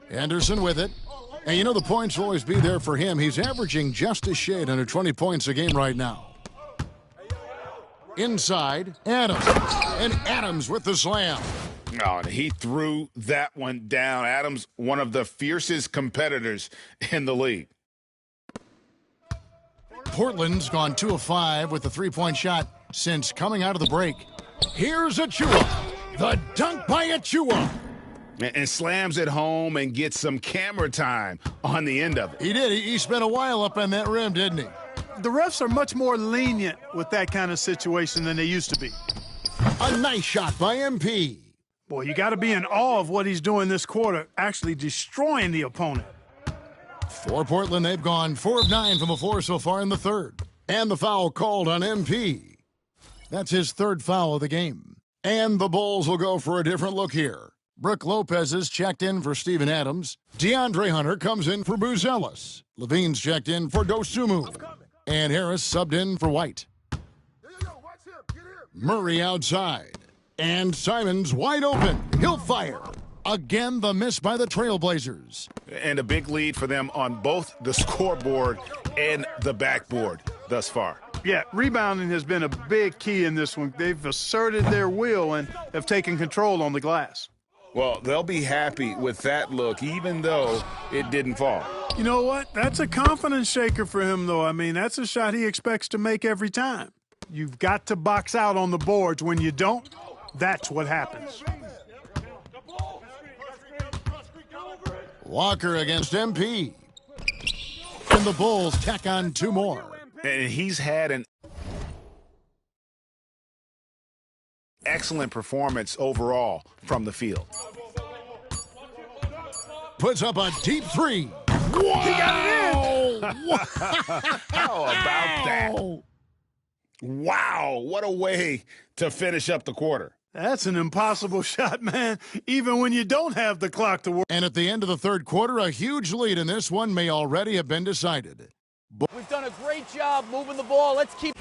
Anderson with it. And you know the points will always be there for him. He's averaging just a shade under 20 points a game right now. Inside, Adams. And Adams with the slam. Oh, and he threw that one down. Adams, one of the fiercest competitors in the league. Portland's gone 2 of 5 with the 3-point shot since coming out of the break. Here's Achua. The dunk by Achua. And slams it home and gets some camera time on the end of it. He did. He spent a while up on that rim, didn't he? The refs are much more lenient with that kind of situation than they used to be. A nice shot by MP. Boy, you got to be in awe of what he's doing this quarter, actually destroying the opponent. For Portland, they've gone 4 of 9 from the floor so far in the third. And the foul called on MP. That's his 3rd foul of the game. And the Bulls will go for a different look here. Brook Lopez is checked in for Steven Adams. DeAndre Hunter comes in for Buzelis. Levine's checked in for Dosunmu. And Harris subbed in for White. Murray outside. And Simons wide open. He'll fire. Again, the miss by the Trailblazers. And a big lead for them on both the scoreboard and the backboard thus far. Yeah, rebounding has been a big key in this one. They've asserted their will and have taken control on the glass. Well, they'll be happy with that look, even though it didn't fall. You know what? That's a confidence shaker for him, though. I mean, that's a shot he expects to make every time. You've got to box out on the boards. When you don't, that's what happens. Walker against MP. And the Bulls tack on 2 more. And he's had an excellent performance overall from the field. Puts up a deep 3. Wow! He got it in! How about that? Wow, what a way to finish up the quarter. That's an impossible shot, man, even when you don't have the clock to work. And at the end of the third quarter, a huge lead in this one may already have been decided. We've done a great job moving the ball. Let's keep...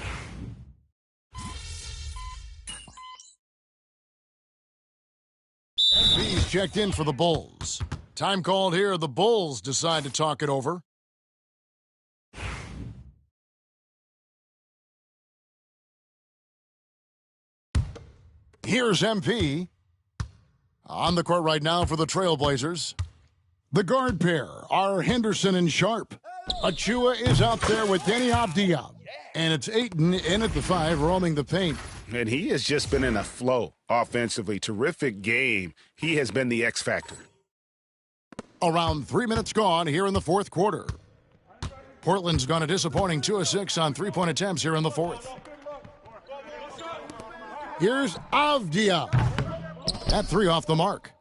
He's checked in for the Bulls. Time called here. The Bulls decide to talk it over. Here's MP. On the court right now for the Trailblazers. The guard pair are Henderson and Sharp. Achua is out there with Deni Avdija. And it's Ayton in at the 5, roaming the paint. And he has just been in a flow offensively. Terrific game. He has been the X factor. Around 3 minutes gone here in the fourth quarter. Portland's gone a disappointing 2 of 6 on 3-point attempts here in the fourth. Here's Avdija. That 3 off the mark.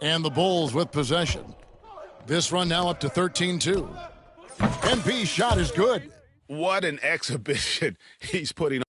And the Bulls with possession. This run now up to 13-2. MP's shot is good. What an exhibition he's putting on.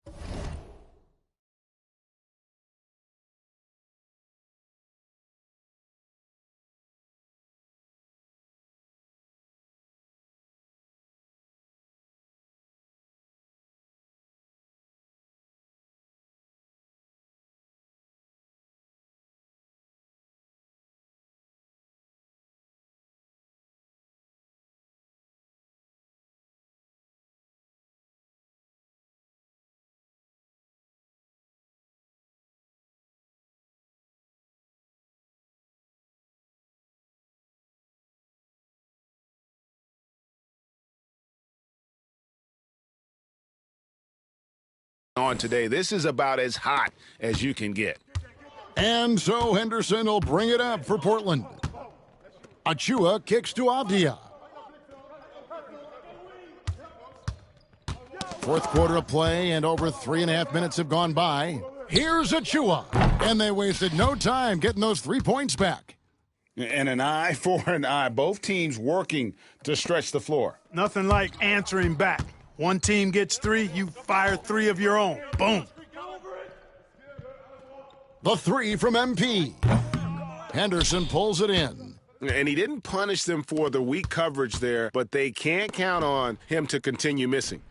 On today. This is about as hot as you can get. And so Henderson will bring it up for Portland. Achua kicks to Avdija. Fourth quarter of play, and over 3.5 minutes have gone by. Here's Achua. And they wasted no time getting those 3 points back. And an eye for an eye. Both teams working to stretch the floor. Nothing like answering back. One team gets 3, you fire 3 of your own. Boom. The 3 from MP. Henderson pulls it in. And he didn't punish them for the weak coverage there, but they can't count on him to continue missing.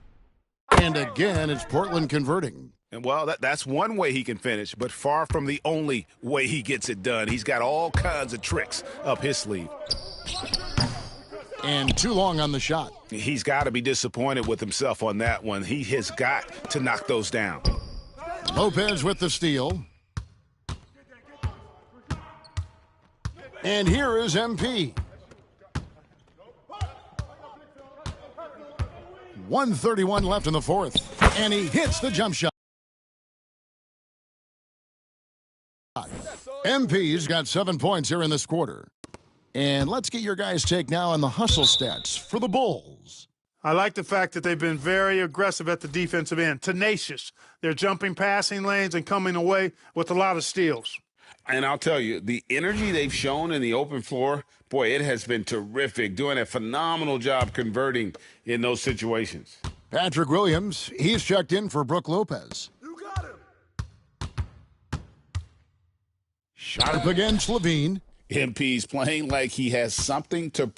And again, it's Portland converting. And, well, that's one way he can finish, but far from the only way he gets it done. He's got all kinds of tricks up his sleeve. And too long on the shot. He's got to be disappointed with himself on that one. He has got to knock those down. Lopez with the steal. And here is MP. 1:31 left in the fourth. And he hits the jump shot. MP's got 7 points here in this quarter. And let's get your guys' take now on the hustle stats for the Bulls. I like the fact that they've been very aggressive at the defensive end, tenacious. They're jumping passing lanes and coming away with a lot of steals. And I'll tell you, the energy they've shown in the open floor, boy, it has been terrific, doing a phenomenal job converting in those situations. Patrick Williams, he's checked in for Brook Lopez. Sharp against Levine. MP's playing like he has something to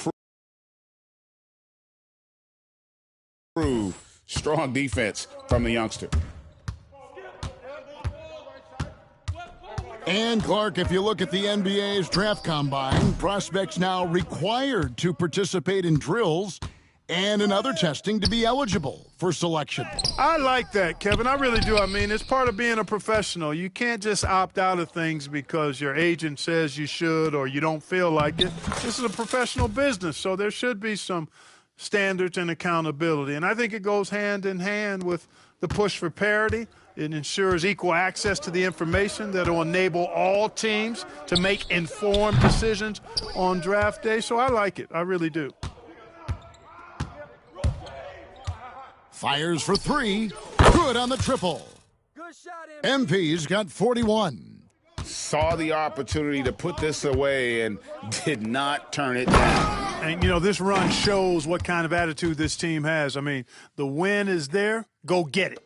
prove. Strong defense from the youngster. And, Clark, if you look at the NBA's draft combine, prospects now required to participate in drills and in other testing to be eligible for selection. I like that, Kevin. I really do. I mean, it's part of being a professional. You can't just opt out of things because your agent says you should or you don't feel like it. This is a professional business, so there should be some standards and accountability. And I think it goes hand in hand with the push for parity. It ensures equal access to the information that will enable all teams to make informed decisions on draft day. So I like it. I really do. Fires for 3. Good on the triple. MP's got 41. Saw the opportunity to put this away and did not turn it down. And, you know, this run shows what kind of attitude this team has. I mean, the win is there. Go get it.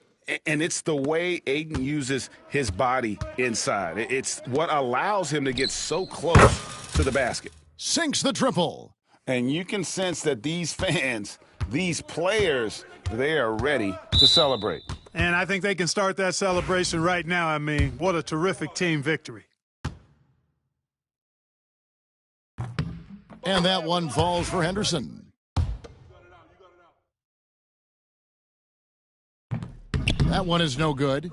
And it's the way Ayton uses his body inside. It's what allows him to get so close to the basket. Sinks the triple. And you can sense that these fans, these players, they are ready to celebrate. And I think they can start that celebration right now. I mean, what a terrific team victory. And that one falls for Henderson. That one is no good.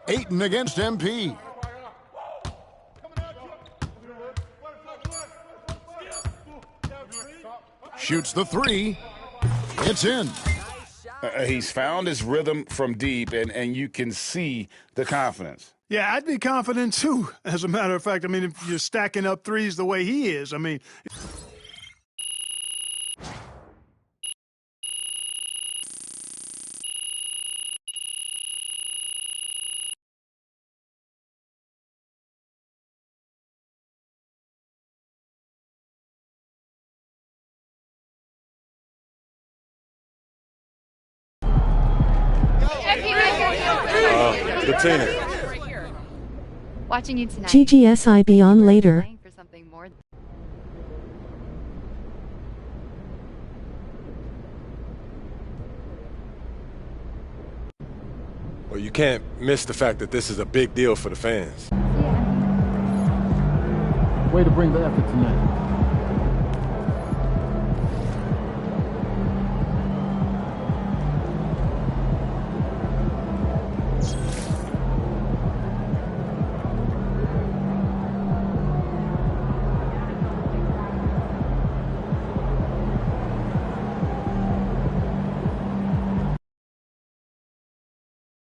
Ayton against MP. Shoots the 3. It's in. He's found his rhythm from deep, and you can see the confidence. Yeah, I'd be confident, too, as a matter of fact. I mean, if you're stacking up threes the way he is, I mean... Watching you tonight. GGSIB on later. For something more. Well, you can't miss the fact that this is a big deal for the fans. Way to bring the effort tonight.